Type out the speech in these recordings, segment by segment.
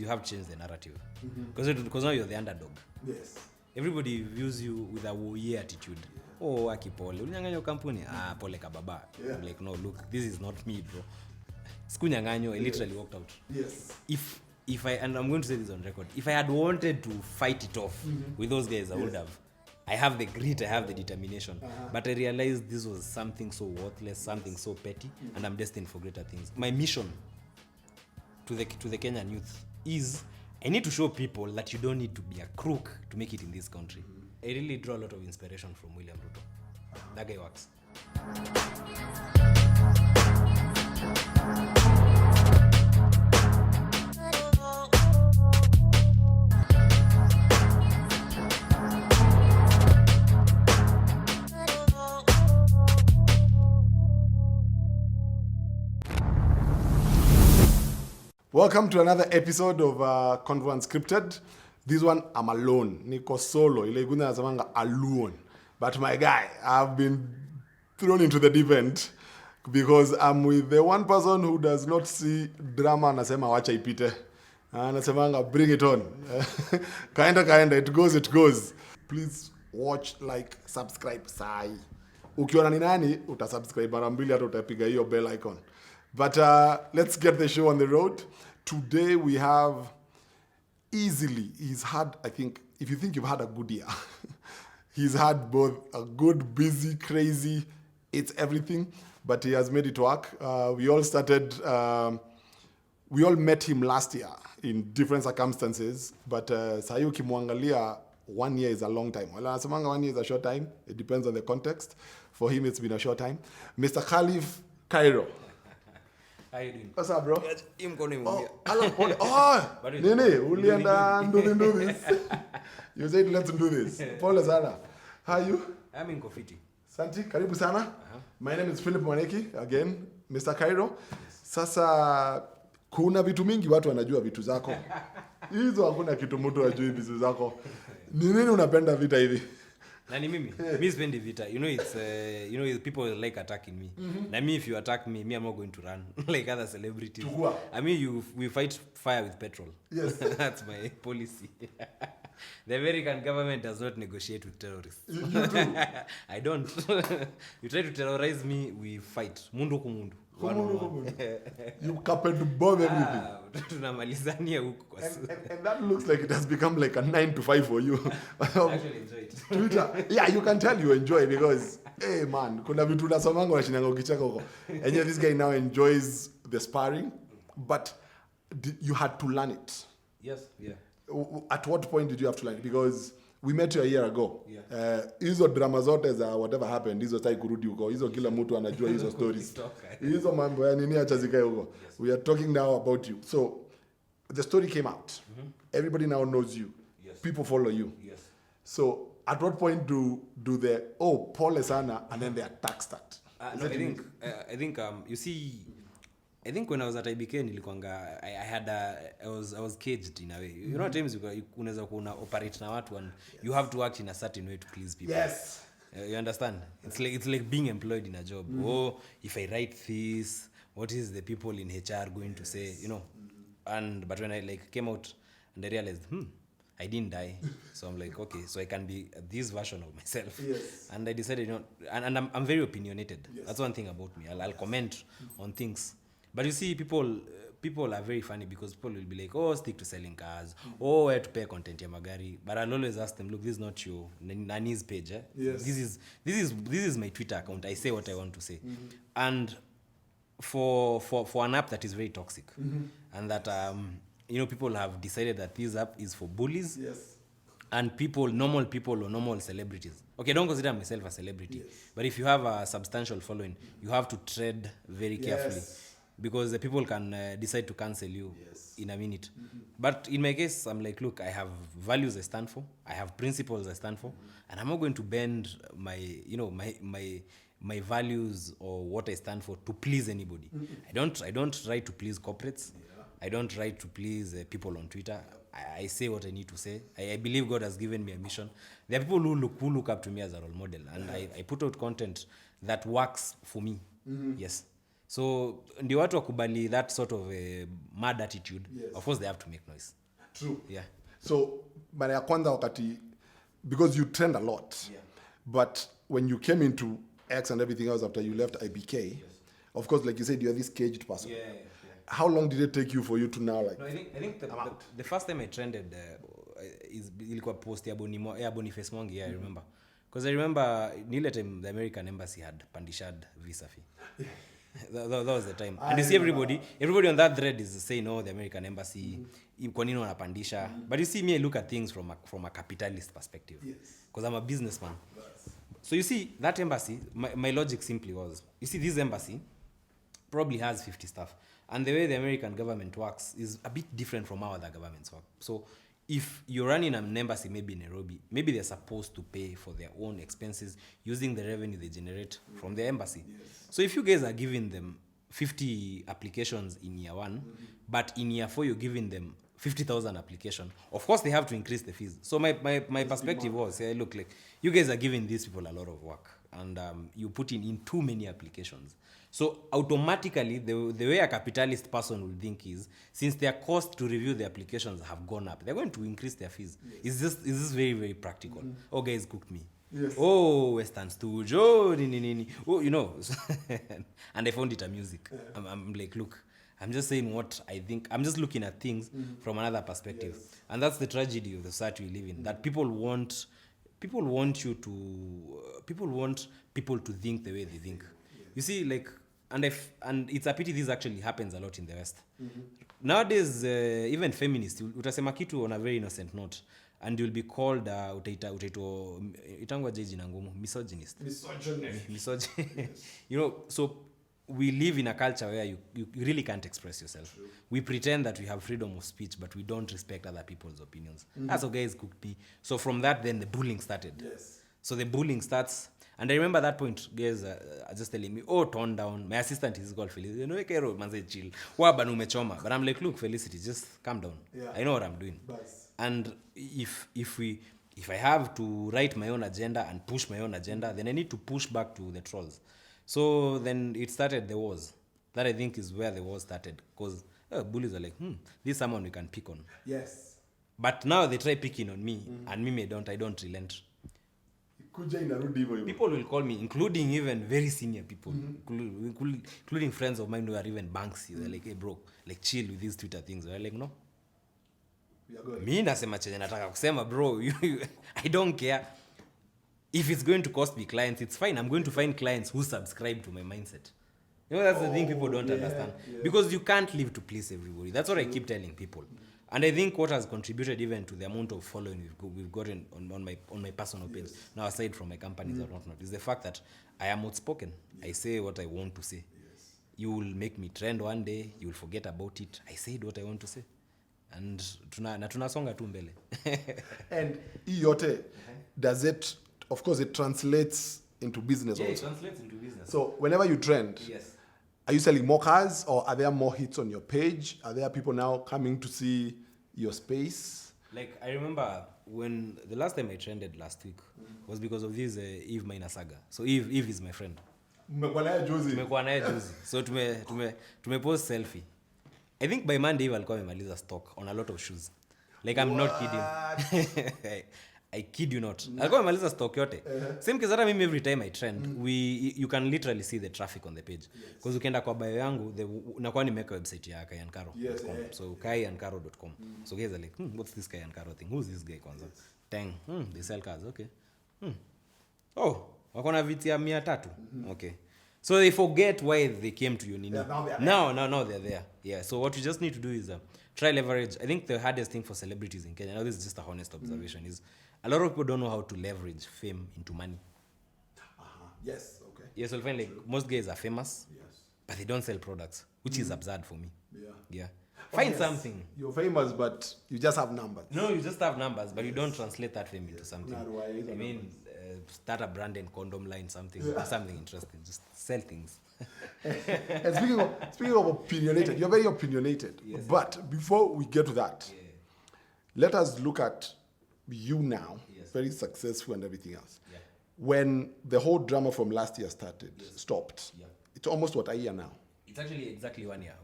You have to change the narrative. Because now you're the underdog. Yes. Everybody views you with a woye attitude. Oh, akipole. Unyang'anyo kampuni. Pole kababa. Yeah. I'm like, no, look, this is not me, bro. Sikunyang'anyo, I literally walked out. Yes. If I, and I'm going to say this on record, if I had wanted to fight it off with those guys, I would have. I have the grit, I have the determination. But I realized this was something so worthless, something so petty, and I'm destined for greater things. My mission to the Kenyan youth is I need to show people that you don't need to be a crook to make it in this country. I really draw a lot of inspiration from William Ruto. That guy works. Welcome to another episode of Ksh.1 Unscripted. This one, I'm alone. Niko solo. Ile iguna nasamanga alone. But my guy, I've been thrown into the deep end because I'm with the one person who does not see drama anasema wacha ipite. Anasemanga bring it on. Kinda, it goes. Please watch, like, subscribe sai. Ukiona ni nani, utasubscribe mara mbili hata utapiga hiyo bell icon. But let's get the show on the road. Today we have he's had, I think, if you think you've had a good year, he's had both a good, busy, crazy, it's everything, but he has made it work. We all met him last year in different circumstances, but sahi ukimwangalia 1 year is a long time. Well, anasemanga 1 year is a short time. It depends on the context. For him, it's been a short time. Mr. Khalif Kairo. How you doing? What's up, bro? Oh, Nini, ulienda do this. You said let's do this. Pole sana. How are you? I'm in Kofiti. Santi, karibu sana. My name is Philip Mwaneki, again, Mr. Kairo. Sasa kuna vitu mingi watu wanajua vitu zako. Hizo hakuna kitu mtu ajui vitu zako. Ni nini unapenda vita hivi? Nani mimi? Me spend vita. It's people like attacking me. Na me, if you attack me, I'm not going to run like other celebrities. Chukua. I mean, we fight fire with petrol. Yes. That's my policy. The American government does not negotiate with terrorists. You do? I don't. You try to terrorize me, we fight. Mundu kumundu. You capable to bomb everything. Tunamalizania huko kwa And that looks like it has become like a 9 to 5 for you. I actually enjoy it. Twitter. Yeah, you can tell you enjoy because, hey man, kuna vitu nasomanga unashinanga ukicheka huko. And yet this guy now enjoys the sparring, but you had to learn it. Yes, yeah. At what point did you have to learn it? Because we met you a year ago. Yeah. Hizo drama zote za whatever happened, hizo sai kurudi huko. Hizo kila mtu anajua hizo stories. Hizo mambo ya nini acha zikae huko. We are talking now about you. So the story came out. Everybody now knows you. Yes. People follow you. Yes. So at what point do the pole sana and then the attack start? No, I think you see, I think when I was at IBK nilikuanga I was caged in a way. You know at times unaweza kuna operate na watu and you have to act in a certain way to please people. Yes. You understand? It's like being employed in a job. Oh, if I write this, what is the people in HR going to say, you know? But when I came out and I realized, I didn't die. So I'm like, okay, so I can be this version of myself. Yes. And I decided, you know, and I'm very opinionated. Yes. That's one thing about me. I'll comment on things. But you see, people are very funny because people will be like, oh, stick to selling cars. Oh, where to pay content ya magari. But I'll always ask them, look, this is not your Nani's page. Eh? Yes. This is my Twitter account. I say what I want to say. And for an app that is very toxic, and that people have decided that this app is for bullies. Yes. And normal people or normal celebrities. Okay, don't consider myself a celebrity. Yes. But if you have a substantial following, you have to tread very carefully. Yes. Because the people can decide to cancel you in a minute. But in my case, I'm like, look, I have values I stand for. I have principles I stand for. And I'm not going to bend my values or what I stand for to please anybody. I don't try to please corporates. Yeah. I don't try to please people on Twitter. I say what I need to say. I believe God has given me a mission. There are people who look up to me as a role model. And I put out content that works for me. Yes. So ndio watu wakubali that sort of mad attitude. Yes. Of course they have to make noise. True. Yeah. So mara ya kwanza wakati, because you trend a lot, but when you came into X and everything else after you left IBK, of course, like you said, you're this caged person. Yeah. How long did it take you for you to now like? No, I think the first time I trended is ilikuwa post ya Boniface Mwangi. Yeah, I remember. Because I remember nile time the American embassy had pandishad visa fee. that was the time. And you see everybody on that thread is saying, oh, the American embassy, kwa nini wanapandisha? But you see me, I look at things from a capitalist perspective. Because I'm a businessman. So you see, that embassy, my logic simply was, you see, this embassy probably has 50 staff. And the way the American government works is a bit different from how other governments work. So if you're running an embassy maybe in Nairobi, maybe they're supposed to pay for their own expenses using the revenue they generate from the embassy. So if you guys are giving them 50 applications in year 1, but in year 4 you're giving them 50,000 application, of course they have to increase the fees. So my perspective was, look, like you guys are giving these people a lot of work, and you put in too many applications. So automatically, the way a capitalist person will think is, since their cost to review the applications have gone up, they're going to increase their fees. Is this very, very practical? Oh, guys cooked me. Yes. Oh, Western Stooge. Oh, nini. Oh, you know. And I found it amusing. I'm like, look, I'm just saying what I think. I'm just looking at things from another perspective. And that's the tragedy of the society we live in, that people want people to think the way they think. You see, like, and it's a pity this actually happens a lot in the West. Nowadays, even feminists, utasema kitu on a very innocent note, and you'll be called itangwa jiji na ngumu, misogynist. You know, so we live in a culture where you really can't express yourself. True. We pretend that we have freedom of speech, but we don't respect other people's opinions. That's how guys cooked me. So from that, then the bullying started. Yes. So the bullying starts. And I remember that point, guys are just telling me, oh, tone down. My assistant is called Felicity. No, Kairo, manze chill. Wabanu mechoma. But I'm like, look, Felicity, just calm down. Yeah. I know what I'm doing. Nice. And if I have to write my own agenda and push my own agenda, then I need to push back to the trolls. So then it started the wars. That I think is where the wars started. Because bullies are like, this is someone we can pick on. Yes. But now they try picking on me, and me, I don't relent. People will call me, including even very senior people, including friends of mine who are even Banksy. They're like, hey bro, like chill with these Twitter things. They're like, no. Me nasema chenye nataka kusema, bro. I don't care. If it's going to cost me clients, it's fine. I'm going to find clients who subscribe to my mindset. You know, that's the thing people don't understand. Yeah. Because you can't live to please everybody. That's what I keep telling people. And I think what has contributed even to the amount of following we've gotten on my personal page, now aside from my companies or whatnot, is the fact that I am outspoken. I say what I want to say. You will make me trend one day, you will forget about it. I said what I want to say. And tunasonga tu mbele. And yote, does it, of course it translates into business also. It translates into business. So whenever you trend, are you selling more cars, or are there more hits on your page? Are there people now coming to see your space? Like, I remember when the last time I trended last week was because of this Eve Minor saga. So Eve is my friend. Tumekuwa naye juzi. So tumepost selfie. I think by Monday Eve alikuwa amemaliza stock on a lot of shoes. Like, I'm not kidding. I kid you not. Alikuwa amemaliza stock yote. Same case hata mimi, every time I trend, you can literally see the traffic on the page. Because ukienda kwa bio yangu, nakuwa nimeweka website ya ksh.100K.com. So ksh.100K.com. So guys are like, what's this ksh.100K thing? Who's this guy kwanza? Dang, they sell cars, okay. Oh, wako na viti ya 300. Okay. So they forget why they came to you. Now they're there. Yeah. So what you just need to do is try leverage. I think the hardest thing for celebrities in Kenya, now this is just a honest observation, is a lot of people don't know how to leverage fame into money. Yes, okay. Yes, you'll find like most guys are famous, but they don't sell products, which is absurd for me. Yeah. Find something. You're famous, but you just have numbers. No, you just have numbers, but you don't translate that fame into something. I mean, start a brand and condom line, something interesting. Just sell things. And speaking of opinionated, you're very opinionated. Yes, but before we get to that, let us look at you now, very successful and everything else. When the whole drama from last year stopped, it's almost a year now. It's actually exactly 1 year.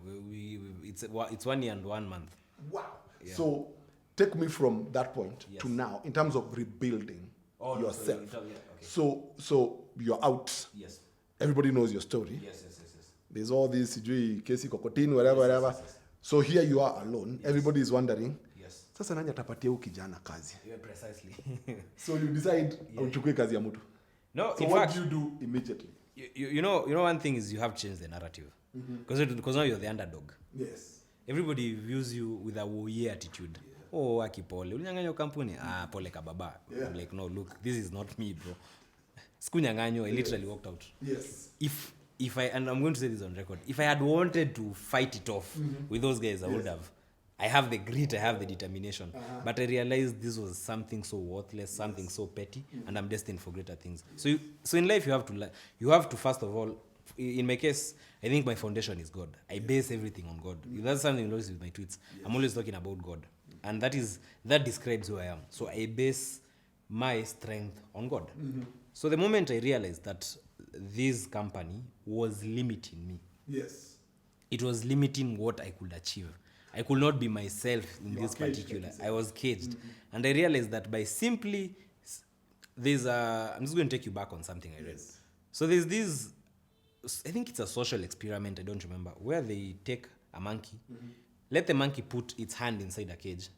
It's 1 year and 1 month. Wow. Yeah. So take me from that point Yes. to now in terms of rebuilding yourself. Okay. So you're out. Yes. Everybody knows your story. Yes. There's all this sijui kesi kokotini whatever. Yes. So here you are alone. Yes. Everybody is wondering. Yes. Sasa nani atapatia huyu kijana kazi? Yeah, precisely. So you decide uchukue kazi ya mtu. No, so in what fact, do you do immediately? You know one thing is you have to change the narrative. Because now you're the underdog. Yes. Everybody views you with a woye attitude. Yeah. Oh, akipole. Ulinyang'anywa kampuni? Ah, pole kababa. Yeah. I'm like, no, look, this is not me, bro. Sikunyang'anywa, I literally walked out. Yes. If I, and I'm going to say this on record, if I had wanted to fight it off with those guys, I would have. I have the grit, I have the determination. But I realized this was something so worthless, something so petty, and I'm destined for greater things. So in life, you have to first of all, in my case, I think my foundation is God. I base everything on God. That's something you notice with my tweets. I'm always talking about God. And that describes who I am. So I base my strength on God. So the moment I realized that this company was limiting me, Yes. it was limiting what I could achieve. I could not be myself in this particular. I was caged. And I realized that by simply, I'm just going to take you back on something I read. So there's this, I think it's a social experiment, I don't remember, where they take a monkey, let the monkey put its hand inside a cage,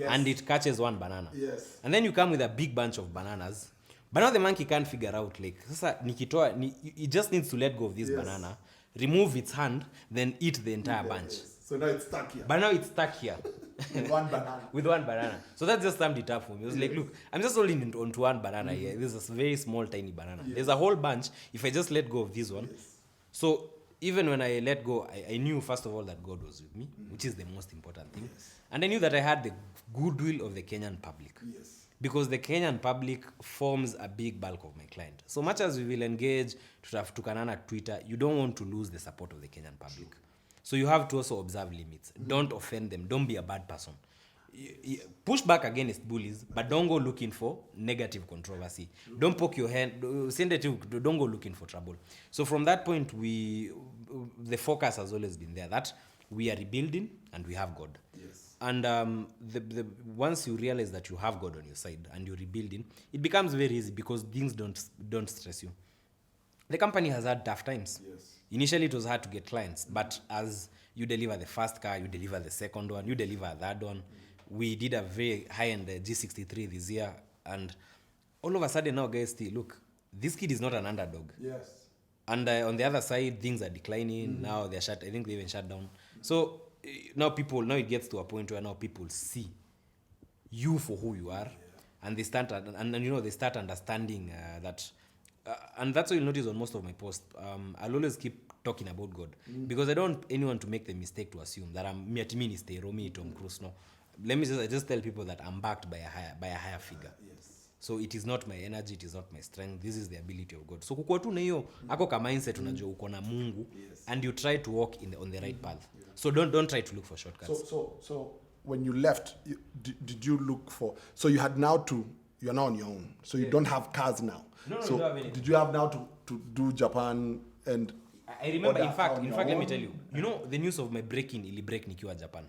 and it catches one banana. Yes. And then you come with a big bunch of bananas, but now the monkey can't figure out, like, sasa it just needs to let go of this banana, remove its hand, then eat the entire bunch. Yes. So now it's stuck here. But now it's stuck here. With one banana. With one banana. So that just summed it up for me. It was like, look, I'm just holding onto one banana here. This is a very small, tiny banana. There's a whole bunch. If I just let go of this one. So even when I let go, I knew, first of all, that God was with me, which is the most important thing. And I knew that I had the goodwill of the Kenyan public. Yes. Because the Kenyan public forms a big bulk of my client. So much as we will engage to Kanana Twitter, you don't want to lose the support of the Kenyan public. So you have to also observe limits. Don't offend them. Don't be a bad person. Push back against bullies, but don't go looking for negative controversy. Don't poke your hand. Don't go looking for trouble. So from that point, the focus has always been there that we are rebuilding and we have God. Yes. And once you realize that you have God on your side and you're rebuilding, it becomes very easy because things don't stress you. The company has had tough times. Yes. Initially, it was hard to get clients, but as you deliver the first car, you deliver the second one, you deliver a third one. We did a very high-end G63 this year, and all of a sudden now, guys, look, this kid is not an underdog. Yes. And on the other side, things are declining. Now they're shut. I think they even shut down. So now it gets to a point where now people see you for who you are, and they start they start understanding that. And that's what you'll notice on most of my posts. I'll always keep talking about God because I don't want anyone to make the mistake to assume that I'm Miatimini Romi Tom Cruise. No, I just tell people that I'm backed by a higher figure. Yes. So it is not my energy, it is not my strength. This is the ability of God. So kukua tu na hiyo ako ka mindset unajua uko na Mungu, and you try to walk on the right path. So don't try to look for shortcuts. So when you left, did you look for? So you're now on your own. So you don't have cars now. No, so you don't have anything. did you have now to do Japan and? I remember, in fact, let me tell you. You know the news of my break-in ili break nikiwa Japan.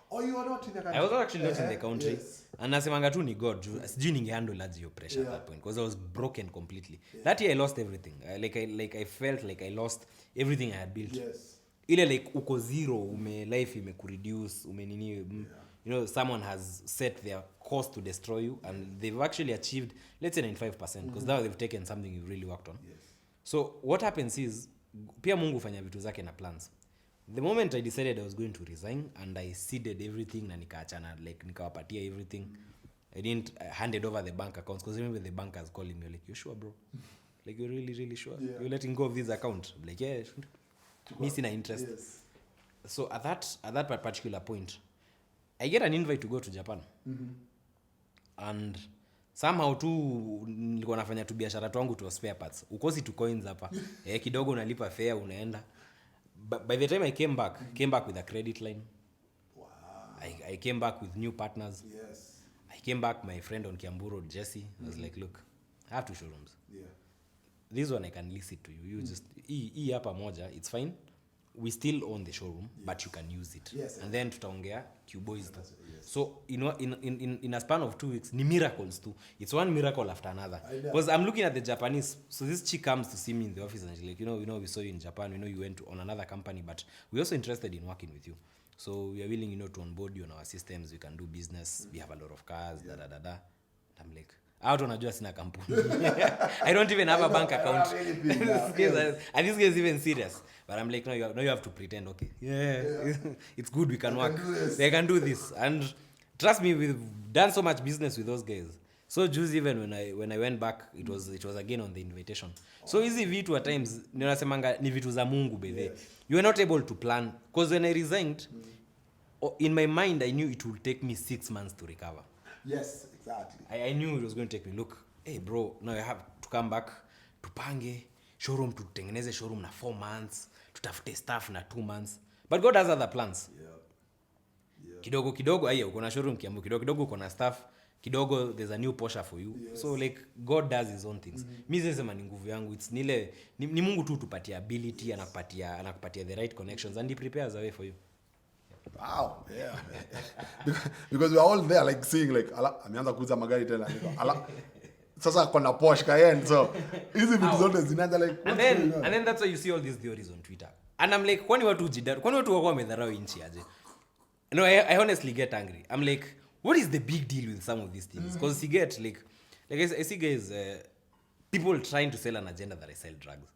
Oh, you are not in the country. I was actually not in the country. Yes. And nasemanga tu ni God. Sijui ningehandle aje hiyo pressure at that point because I was broken completely. That year I lost everything. I felt like I lost everything I had built. Yes. Ile like uko zero, life imekureduce, someone has set their course to destroy you, and they've actually achieved, let's say 95%, because now they've taken something you've really worked on. Yes. So what happens is, pia Mungu fanya vitu zake na plans. The moment I decided I was going to resign and I ceded everything na nikaachana, like nikawapatia everything, I didn't hand it over the bank accounts because remember the bankers calling me like, you sure, bro? Like, you're really, really sure? Yeah. You're letting go of this account? I'm like, yeah, me sina interest. Yes. So at that particular point, I get an invite to go to Japan. And somehow tu nilikuwa nafanya tu biashara twangu tu spare parts. Ukosi tu coins hapa. Kidogo unalipa fare unaenda. But by the time I came back with a credit line. Wow. I came back with new partners. Yes. I came back, my friend on Kiambu Road, Jesse, was like, look, I have 2 showrooms. Yeah. This one I can lease it to you. You just hii hapa moja, it's fine. we still own the showroom, but you can use it. Yes, and then tutaongea Q-boys too. So in a span of 2 weeks, ni miracles too. It's one miracle after another. Because I'm looking at the Japanese. So this chick comes to see me in the office and she's like, we saw you in Japan. We know you went on another company, but we're also interested in working with you. So we are willing, to onboard you on our systems. We can do business. We have a lot of cars. And I'm like, out on a just sina company. I don't even have a bank account. And this guy is even serious. But I'm like, no, you have to pretend, okay. Yeah. It's good, we can work. They can do this. And trust me, we've done so much business with those guys. So just even when I went back, it was again on the invitation. So easy vitu at times, ninasemanga ni vitu za Mungu bethe. You were not able to plan. Because when I resigned, in my mind, I knew it would take me 6 months to recover. Yes, exactly. I knew it was going to take me. Look, hey bro, now I have to come back to Pange, showroom, tutengeneze showroom na 4 months, tutafute staff na 2 months. But God has other plans. Yeah. Kidogo, aya, uko na showroom Kiambu, kidogo uko na staff, kidogo there's a new Porsche for you. Yes. So like God does his own things. Mimi sisema ni nguvu yangu, it's ni Mungu tu tupatia ability, anakupatia the right connections and he prepares a way for you. Wow, yeah. Because we are all there like seeing like ameanza kuuza magari tena sasa kuna Porsche Cayenne, so hizi vitu zote zinaanza like and then that's why you see all these theories on Twitter and I'm like kwani watu wako wamedharau inchi aje. No, I honestly get angry. I'm like, what is the big deal with some of these things? Because you get like I see guys people trying to sell an agenda that I sell drugs.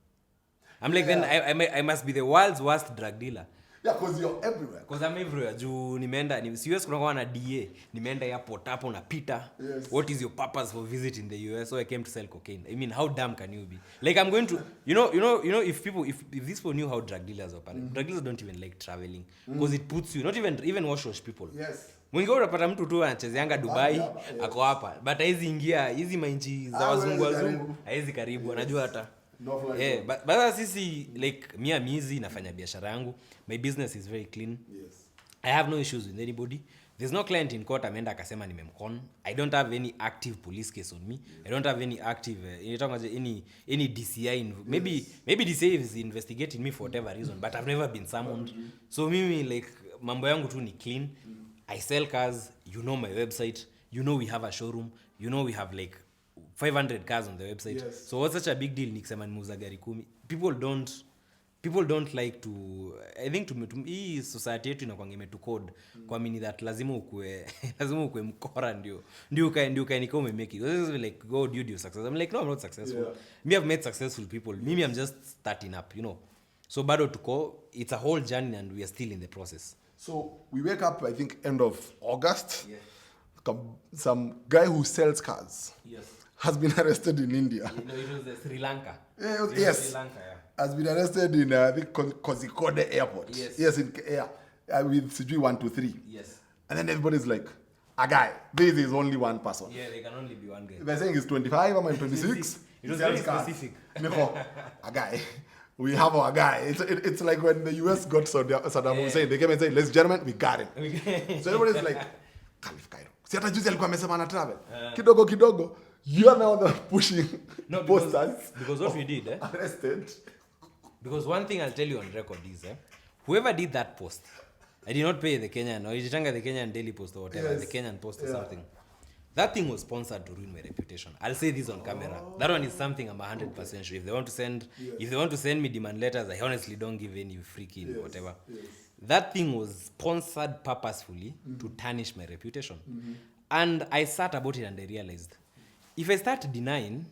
I'm like, then I must be the world's worst drug dealer. Yeah, because you're everywhere. Because I'm everywhere. Juu nimeenda US kuna na DA, nimeenda airport hapo na Peter. Yes. What is your purpose for visiting the US? So I came to sell cocaine. I mean, how dumb can you be? Like I'm going to if these people knew how drug dealers operate. Drug dealers don't even like traveling because it puts you not even wash people. Yes. Mwingi unapata mtu tu anachezeanga Dubai, ako hapa. But hizi ingia, hizi mainchi za wazungu, hizi karibu, anajua hata. But sisi like mizi nafanya biashara yangu. My business is very clean. Yes. I have no issues with anybody. There's no client in court ameenda akasema nimemcon. I don't have any active police case on me. I don't have any active any DCI maybe DCI is investigating me for whatever reason, but I've never been summoned. So mimi like mambo yangu tu ni clean. I sell cars, my website, we have a showroom, we have like 500 cars on the website. Yes. So what's such a big deal nikisema nimuuza gari 10? People don't like to, I think hii society yetu inakuanga imetucode kwa mini that lazima ukue mkora ndio ukae umemake it. This is like go do your success. I'm like, no, I'm not successful. Yeah. Me, I've met successful people. Maybe I'm just starting up, So bado tuko, it's a whole journey and we are still in the process. So we wake up, I think, end of August. Yeah. Some guy who sells cars has been arrested in India. It was Sri Lanka. Yes. Sri Lanka, has been arrested in I think Kozhikode Airport. Yes, in with Ksh.1 Yes. And then everybody's like, a guy. This is only one person. Yeah, they can only be one guy. They're saying he's 25, I'm 26. It was very specific. A guy. We have our guy. It's like when the US got Saddam Hussein. They came and said, ladies and gentlemen, we got him. So everybody's like, Khalif Kairo. Si hata juzi alikuwa amesema ana travel. Kidogo. You're now the pushing posters. Because what we did, arrested. Because one thing I'll tell you on record is, whoever did that post, I did not pay the Kenyan, or Ijitanga the Kenyan Daily Post or whatever, the Kenyan Post or something. That thing was sponsored to ruin my reputation. I'll say this on camera. That one is something I'm 100% sure. If they want to send me demand letters, I honestly don't give any freaking whatever. Yes. That thing was sponsored purposefully to tarnish my reputation. And I sat about it and I realized, if I start denying,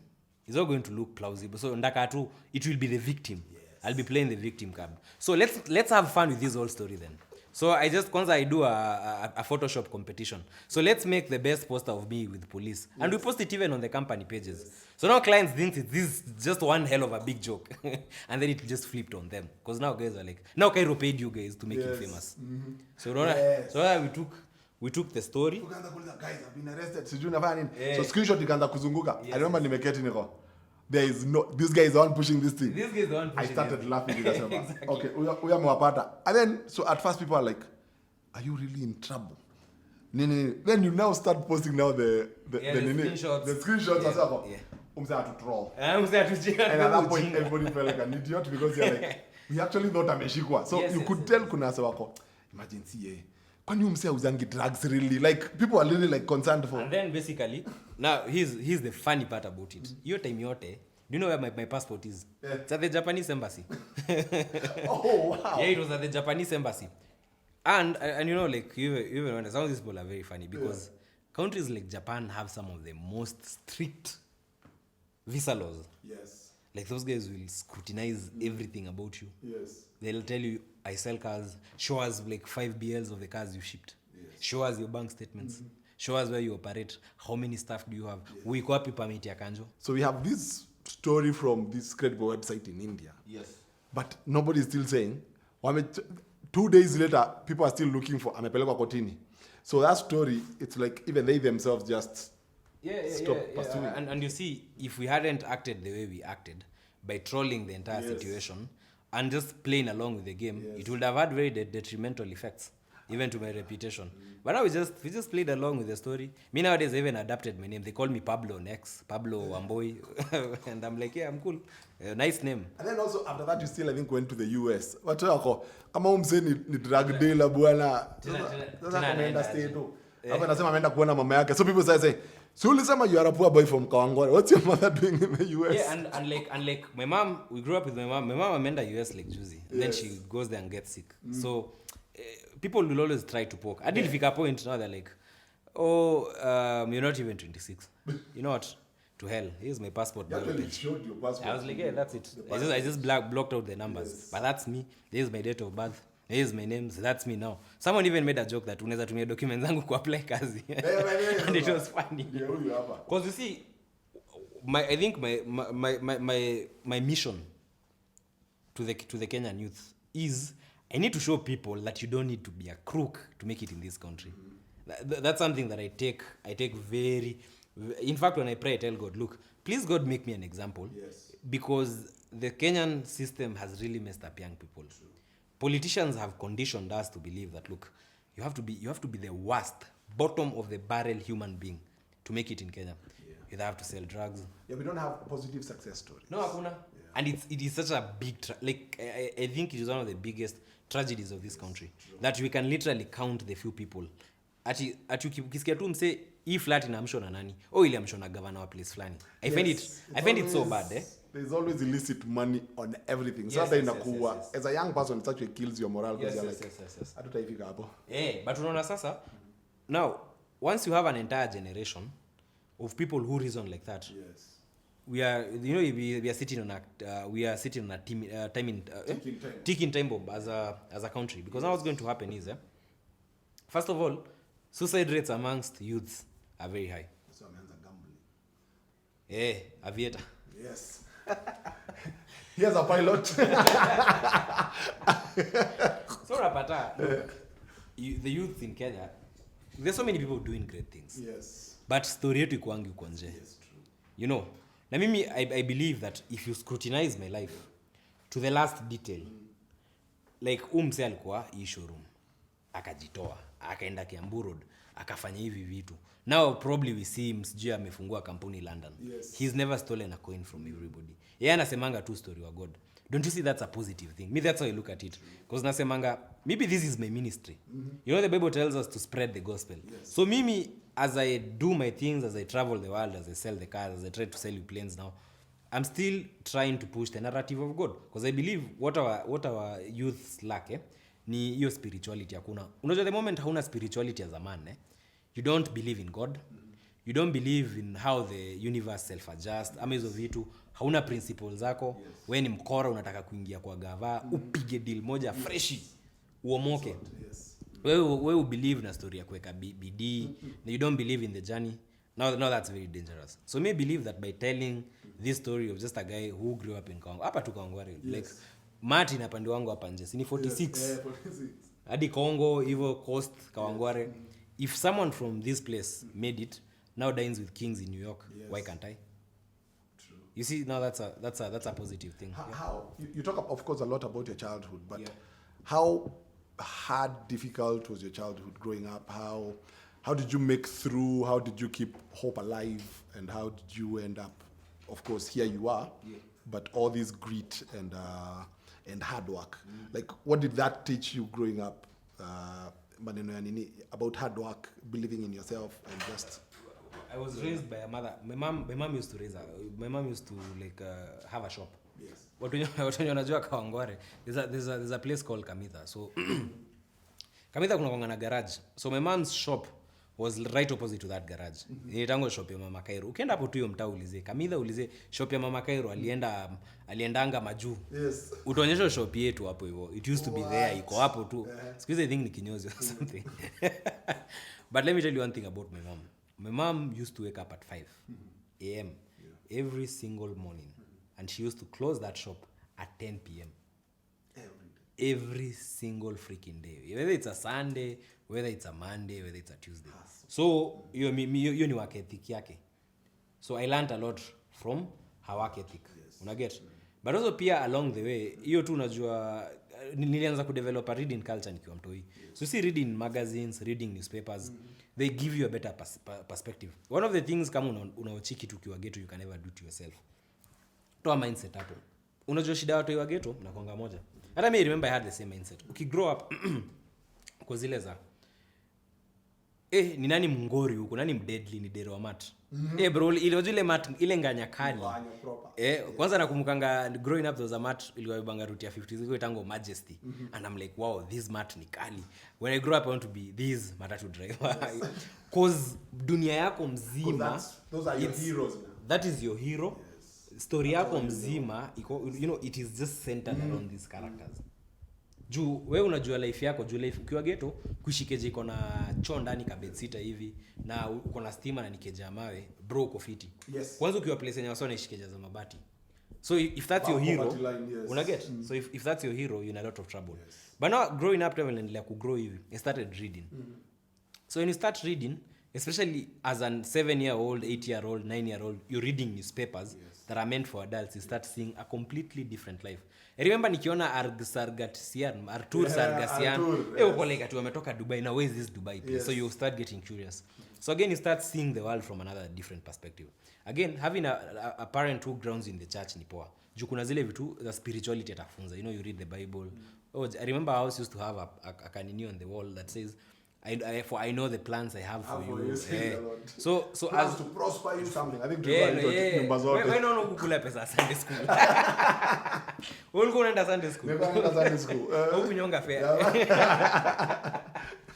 it's not going to look plausible. So ndakatu, it will be the victim. Yes. I'll be playing the victim card. So let's have fun with this whole story then. So I do a Photoshop competition. So let's make the best poster of me with police. Yes. And we post it even on the company pages. Yes. So now clients think this is just one hell of a big joke. And then it just flipped on them. Because now guys are like, now Kairo paid you guys to make him famous. So we took the story. Guys have been arrested. So screenshot ikaanza kuzunguka. I remember nimeketi niko. There is this guy is the one pushing this thing. This guy is the one pushing. I started laughing. Exactly. Okay, uya mwapata. And then, so at first people are like, are you really in trouble? Then you now start posting now the screenshots. The screenshots. Umse to troll. And at that point, everybody felt like an idiot because you're like, We actually thought ameshikwa. So Yes, you yes, could tell kuna wase wako, imagine see, kwani umse uzangi drugs really? Like people are really like concerned for. And then basically, now here's the funny part about it. Your time yote, do you know where my passport is? Yeah. It's at the Japanese embassy. Oh wow. Yeah, it was at the Japanese embassy. And you know, like even when some of these people are very funny because countries like Japan have some of the most strict visa laws. Yes. Like those guys will scrutinize everything about you. Yes. They'll tell you, I sell cars, show us like 5 BLs of the cars you shipped. Yes. Show us your bank statements. Show us where you operate. How many staff do you have? Uiko wapi permit ya kanjo? So we have this story from this credible website in India. Yes. But nobody is still saying. 2 days later, people are still looking for amepelekwa kotini. So that story, it's like even they themselves just stop pursuing. And you see, if we hadn't acted the way we acted, by trolling the entire situation and just playing along with the game, it would have had very detrimental effects, even to my reputation. But now we just played along with the story. Me nowadays I even adapted my name. They call me Pablo next, Pablo Wamboi, and I'm like, yeah, I'm cool. Nice name. And then also after that, you still I think went to the US. Watu wako kama umse ni drug dealer bwana. Sasa ameenda stay tu. Hapa nasema ameenda kuona mama yake. So people say, so ulisema you are a poor boy from Kawangware. What's your mother doing in the US? Yeah, and like my mom, we grew up with my mom. My mom ameenda US like juzi. And then she goes there and gets sick. So people will always try to poke. I did figure a point now they're like, oh, you're not even 26. You know what? To hell. Here's my passport. You actually showed your passport. I was like, yeah, that's it. I just blocked out the numbers. Yes. But that's me. Here's my date of birth. Here's my name. So that's me now. Someone even made a joke that unaweza tumia documents zangu ku apply kazi. And it was funny. Because you see, I think my mission to the Kenyan youth is I need to show people that you don't need to be a crook to make it in this country. That's something that I take very. In fact, when I pray, I tell God, look, please God make me an example. Yes. Because the Kenyan system has really messed up young people. True. Politicians have conditioned us to believe that, look, you have to be the worst, bottom of the barrel human being to make it in Kenya. Yeah. You either have to sell drugs. Yeah, we don't have a positive success story. No, hakuna. Yeah. And it is such a big, I think it is one of the biggest tragedies of this country. True. That we can literally count the few people. Ati ukisikia tu mse hii flat inaamshwa na nani? Oh, ile amshwa na governor wa place flani. I find it so bad, eh? There's always illicit money on everything. So that inakuwa as a young person it actually kills your morale because you're like hatutaifika hapo. But unaona sasa now once you have an entire generation of people who reason like that. Yes. We are sitting on a ticking time bomb as a country because now what's going to happen is first of all, suicide rates amongst youths are very high. So gambling. Aviator. Yes. Here's a pilot. So rapata, the youth in Kenya, there's so many people doing great things. Yes. But story yetu ikuangi uko nje. Yes, true. You know, na mimi I believe that if you scrutinize my life to the last detail, like umse alikuwa hii showroom, akajitoa, akaenda Kiambu Road, akafanya hivi vitu. Now probably we see him sijui amefungua kampuni London. Yes. He's never stolen a coin from everybody. Yeye anasemanga tu story wa God. Don't you see that's a positive thing? Me, that's how I look at it. Because nasemanga, maybe this is my ministry. Mm-hmm. You know the Bible tells us to spread the gospel. Yes. So mimi, as I do my things, as I travel the world, as I sell the cars, as I try to sell you planes now, I'm still trying to push the narrative of God. Because I believe what our youths lack, ni hiyo spirituality hakuna. Unajua the moment hauna spirituality as a man, you don't believe in God. You don't believe in how the universe self-adjusts. Ama hizo vitu, hauna principles zako. Yes. Wewe ni mkora unataka kuingia kwa gava, upige deal moja freshi, uomoke. Yes. Wewe believe na story ya kuweka bidii, you don't believe in the journey. No, that's very dangerous. So me believe that by telling this story of just a guy who grew up in Kawangware, hapa tu Kawangware, yes. Like Martin apande wangu hapa nje, ni 46. Yes, 46. Hadi Kongo, hivyo Coast, Kawangware. Yes. If someone from this place made it, now dines with kings in New York, yes. Why can't I? True. You see, now that's a positive thing. How you talk of course a lot about your childhood, but how hard, difficult was your childhood growing up? How did you make through? How did you keep hope alive? And how did you end up? Of course, here you are, but all this grit and and hard work. Like, what did that teach you growing up? Maneno ya nini about hard work, believing in yourself, and just. I was raised by a mother. My mom used to raise my mom used to like have a shop. Yes. Watu wanajua Kawangware. There's a place called Kamitha. So Kamitha kuna na garage. So my mom's shop was right opposite to that garage. Inaitangwa shop ya Mama Kairo. Ukienda hapo tu hiyo mtaa ulize Kamitha, ulize shop ya Mama Kairo, aliendanga majuu. Yes. Utaonyesha shop yetu hapo hivyo. It used to be there, iko hapo tu. Squeeze I think ni kinyozi or something. But let me tell you one thing about my mom. My mom used to wake up at 5 a.m. every single morning. And she used to close that shop at 10 p.m. Every single freaking day. Whether it's a Sunday, whether it's a Monday, whether it's a Tuesday. So, you ni work ethic yake. So, I learned a lot from her work ethic. Unaget? But also pia along the way, hiyo tu unajua nilianza kudevelop a reading culture nikiwa mtoi. So, see reading magazines, reading newspapers, they give you a better perspective. One of the things kama unaochiki tukiwa ghetto you can never do to yourself. Toa mindset hapo. Unajua shida watu wa ghetto na konga moja. Hata me remember I had the same mindset. Ukigrow up kwa zile za ni nani mngori huko, nani mdeadly, ni dero wa mat. Bro, ile mat ile nganya kali. Kwanza nakumukanga growing up there was a mat iliyobanga route ya 50 ziko itango Majesty. And I'm like, wow, this mat ni kali. When I grow up I want to be this matatu driver. Cause dunia yako mzima, those are your heroes now. That is your hero. Story yako mzima it is just centered around these characters. Juu wewe unajua life yako, juu life ukiwa ghetto kushikeje iko na choo ndani ka bed sitter hivi na uko na stima na nikeja mawe, bro uko fiti. Yes. Kwanza ukiwa place yenye wasone shikeja za mabati. So if that's your hero, una get. So if that's your hero, you're in a lot of trouble. Yes. But now growing up level and like grow hivi, I started reading. So when you start reading, especially as an 7-year-old, 8-year-old, 9-year-old, you're reading newspapers that are meant for adults. You start seeing a completely different life. I remember nikiona Artur Sargasian, uko like atu ametoka Dubai. Now where is this Dubai place? Yes. So you start getting curious. So again, you start seeing the world from another different perspective. Again, having a parent who grounds in the church ni poa. Juu kuna zile vitu the spirituality atafunza. You read the Bible. I remember I used to have a canini on the wall that says, I know the plans I have for you. So as to prosper you something. I think wewe unaona kukula pesa Sunday school. Wewe unaenda Sunday school. Wewe nyonga fair.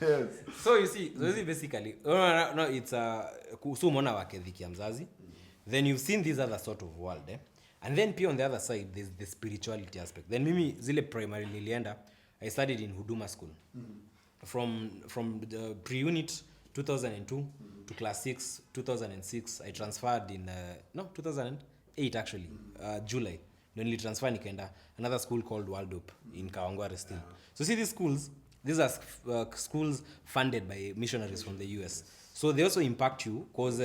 Yes. So you see, basically no it's so umeona wake dhiki ya mzazi. Then you've seen this other sort of world, and then pia on the other side there's the spirituality aspect. Then mimi zile primary nilienda, I studied in Huduma school. From the pre-unit 2002 to class 6 2006. I transferred in 2008 actually, July. Then transfer nikaenda another school called Waldorf in Kawangware still. So see these are schools funded by missionaries from the US. So they also impact you because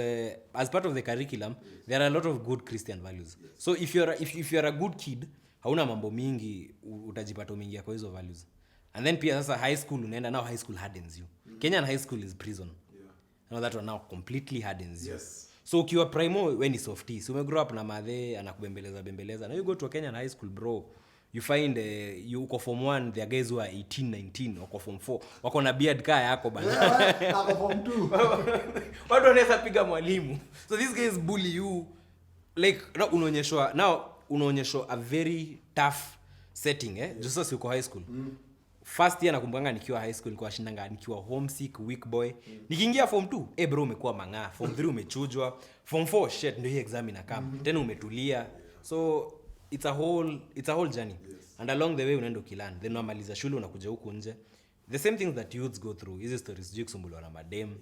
as part of the curriculum there are a lot of good Christian values. So if you're a good kid, hauna mambo mingi, utajipata mingi kwa hizo values. And then pia sasa high school unaenda, now high school hardens you. Kenyan high school is prison. Now that one now completely hardens you. Yes. So ukiwa primo when is softy. So you grow up na madhe anakubembeleza. Now you go to a Kenyan high school, bro. You find you uko form 1, there are guys who are 18, 19, wako form 4. Wako na beard kaa yako bana. Wako form 2. Watu wanaweza piga mwalimu. So these guys bully you. Like unaonyeshwa a very tough setting, just as uko high school. First year nakumbanga nikiwa high school nilikuwa shindanga nikiwa homesick, weak boy. Nikiingia form 2, bro umekuwa manga. Form 3 umechujwa. Form 4 shit ndio hii exam inakam. Tena umetulia. So it's a whole journey. And along the way unaenda ukilearn. Then unamaliza shule unakuja huku nje. The same things that youths go through. Hizi stories jikusumbulwa na madem.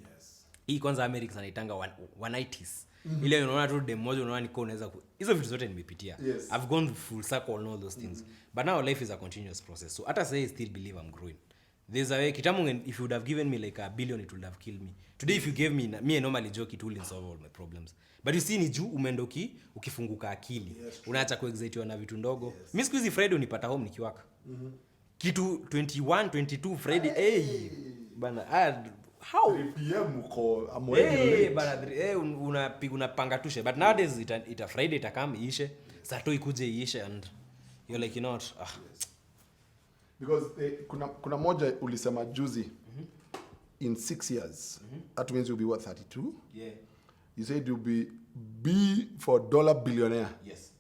Hii kwanza America anaitanga 190s. Ile unaona tu dem moja unaona niko unaweza hizo vitu zote nimepitia. I've gone full circle on all those things. But now life is a continuous process. So hata say I still believe I'm growing. There's a way kitamu, if you would have given me like $1 billion it would have killed me. Today if you gave me I normally joke it will solve all my problems. But you see ni juu umeenda ukifunguka akili. Unaacha kuexcitewa na vitu ndogo. Mimi siku hizi Friday unipata home nikiwaka. Kitu 21, 22 Friday bana how 3 PM uko amwezi bana unapanga tushe. But nowadays ita Friday itakam iishe, Saturday ikuje iishe, and you're like Because kuna moja ulisema juzi in 6 years that means you'll be what 32. Yeah. You said you'll be for dollar billionaire. Yes.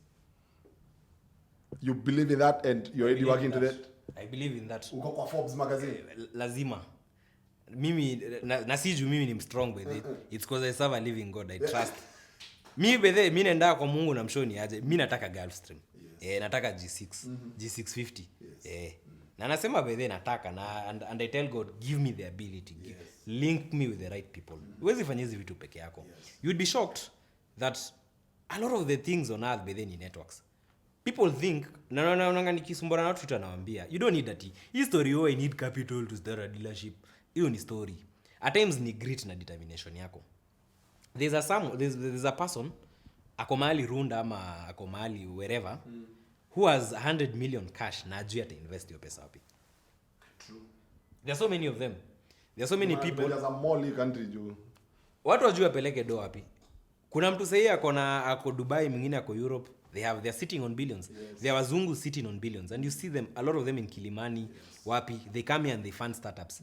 You believe in that and you're already working to that? I believe in that. Uko kwa Forbes magazine. Lazima. Mimi na siju mimi ni strong by it. It's because I serve a living God. I trust. Mimi naenda kwa Mungu na mshoni aje. Mimi nataka Gulfstream. Nataka G6, G650. Na nasema by nataka na and I tell God give me the ability. Link me with the right people. Huwezi fanya hizi vitu peke yako. You'd be shocked that a lot of the things on earth by ni networks. People think na nikisumbana na Twitter nawaambia you don't need that. Hii story I need capital to start a dealership. Hiyo ni story. At times ni grit na determination yako. There's a person ako mahali Runda ama ako mahali wherever who has 100 million cash na ajui ata invest hiyo pesa wapi. True. There are so many of them. There are so many people. There's a mall country juu. Watu wajua apeleke do wapi. Kuna mtu sahi ako Dubai, mwingine ako Europe. They're sitting on billions. There are wazungu sitting on billions and you see them, a lot of them in Kilimani, wapi. They come here and they fund startups.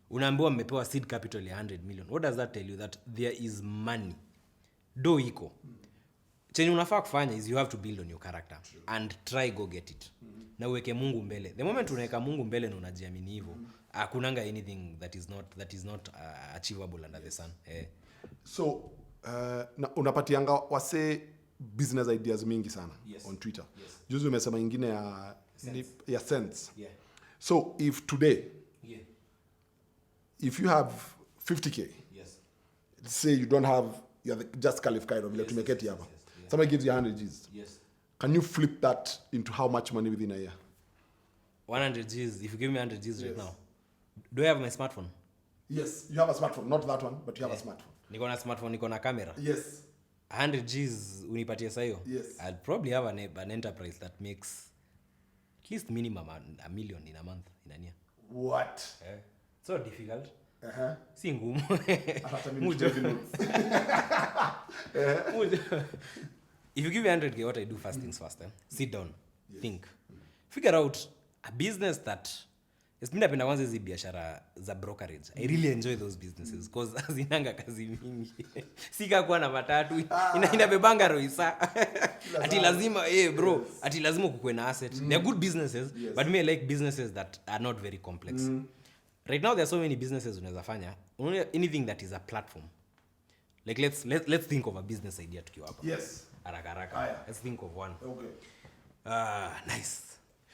Unaambiwa mmepewa seed capital ya 100 million. What does that tell you? That there is money. Do iko. Chenye unafaa kufanya is you have to build on your character and try go get it. Na uweke Mungu mbele. The moment unaweka Mungu mbele na unajiamini hivyo, hakunanga anything that is not achievable under the sun. So na unapatianga wase business ideas mingi sana on Twitter. Juzi umesema ingine ya sense. So if today if you have 50K, say you don't have, you're just Khalif Kairo, vile tumeketi hapa. Somebody gives you 100 G's. Can you flip that into how much money within a year? 100 G's. If you give me 100 G's right now, do I have my smartphone? Yes, you have a smartphone. Not that one, but you have a smartphone. Niko na smartphone, niko na camera. Yes. 100 G's unipatie sayo. Yes. I'll probably have an enterprise that makes at least minimum $1 million in a month in a year. What? So difficult. Si ngumu. If you give me 100K, what I do first things first. Sit down, think. Figure out a business that mimi napenda kwanza hizi biashara za brokerage. I really enjoy those businesses because zinanga kazi mingi. Sika kuwa na matatu inabebanga roisa. Ati lazima bro, ati lazima kukue na asset. They are good businesses, but me I like businesses that are not very complex. Right now there are so many businesses unaweza fanya. Anything that is a platform. Like let's think of a business idea tukiwa hapa. Yes. Haraka. Let's think of one. Okay. Nice.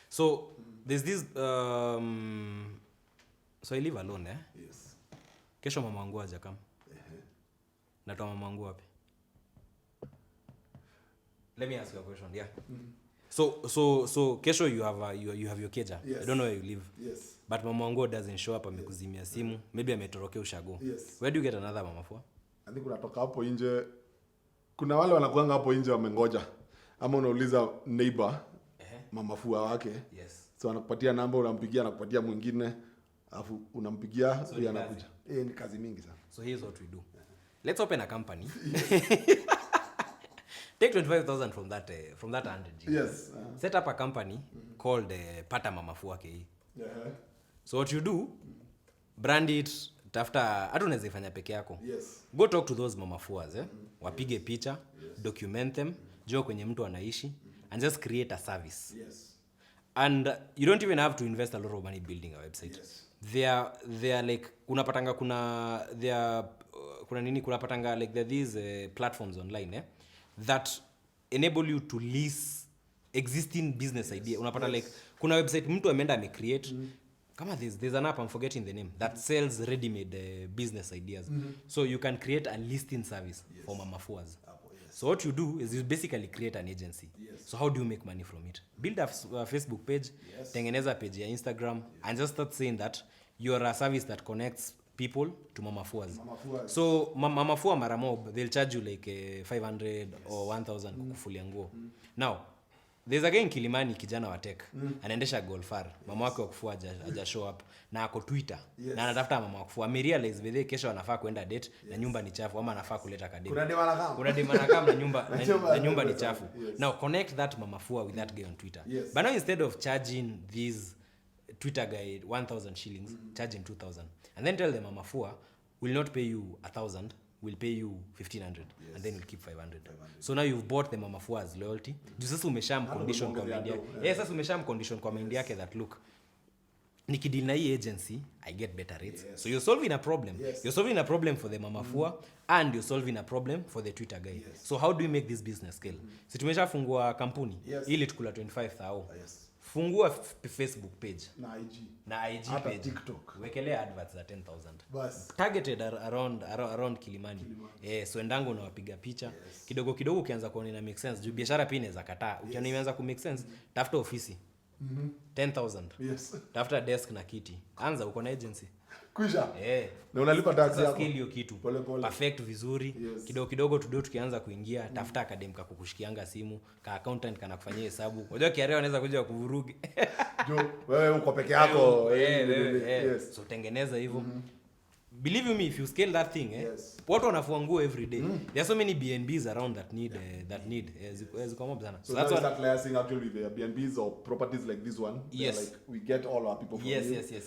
So there's this so I live alone Yes. Kesho mama wangu aje kama. Natoa mama wangu wapi? Let me ask you a question. Yeah. So kesho you have your keja. Yes. I don't know where you live. Yes. But mama wangu doesn't show up, amekuzimia simu. Maybe ametorokea ushago. Yes. Where do you get another mama for? I think unatoka hapo nje. Kuna wale wanakuanga hapo nje wamengoja. Ama unauliza neighbor mama fua wake. Yes. So anakupatia namba, unampigia, anakupatia mwingine, alafu unampigia, huyo anakuja. Ni kazi mingi sana. So here's what we do. Let's open a company. Take 25,000 from that 100 G. Yes. Set up a company called Pata Mama Fua Ke. So what you do, brand it, tafuta hata unaweza ifanya peke yako. Yes. Go talk to those mama fuas wapige picha, document them, jua kwenye mtu anaishi and just create a service. Yes. And you don't even have to invest a lot of money building a website. Yes. They are like kunapatanga kunapatanga like there are these platforms online that enable you to lease existing business idea. Unapata like kuna website mtu ameenda amecreate kama there's an app, I'm forgetting the name, that sells ready-made business ideas. So you can create a listing service for mama fuas. So what you do is you basically create an agency. So how do you make money from it? Build a Facebook page, tengeneza page ya Instagram, and just start saying that you are a service that connects people to mama fuas. So mama fua mara mob, they'll charge you like 500 or 1,000 kukufulia nguo. Now there's again Kilimani kijana wa tech anaendesha golfar, mama wake wa kufua haja show up na ako Twitter na anatafuta mama wa kufua. Realize bedhe kesho anafaa kwenda date na nyumba ni chafu ama anafaa kuleta kademu. Kuna dema na kama na nyumba ni chafu. Now connect that mama fua with that guy on Twitter. But now instead of charging these Twitter guy 1,000 shillings, charge him 2,000. And then tell them Amafua will not pay you 1,000, will pay you 1,500, and then we'll keep 500. So now you've bought the Mamafua's loyalty. Sasa umesham condition kwa mind yake. Sasa umesham condition kwa mind yake that look, nikideal na hii agency, I get better rates. So you're solving a problem. You're solving a problem for the Mamafua and you're solving a problem for the Twitter guy. So how do you make this business scale? Si tumeshafungua kampuni ili tukula 25,000. Fungua Facebook page na IG page, TikTok, wekelea adverts za 10,000 targeted around Kilimani. So endango unawapiga picha kidogo kidogo, ukianza kuona ina make sense juu biashara pia inaweza kataa. Ukiona imeanza ku make sense, tafuta ofisi 10,000. Tafuta desk na kiti, anza uko na agency kisha na unalipa tax yako, skill hiyo kitu perfect vizuri. Kidogo kidogo tukianza kuingia, tafuta academy kakukushikianga simu ka accountant kana kufanyia hesabu. Unajua kiareo anaweza kuja kuvurugi jo wewe uko peke yako. So tengeneza hivyo. Believe me, if you scale that thing, watu wanafua nguo every day. There are so many BNBs around that need as come up sana. So that's what liaising actually the BNBs or properties like this one. Yes. Like we get all our people from yes.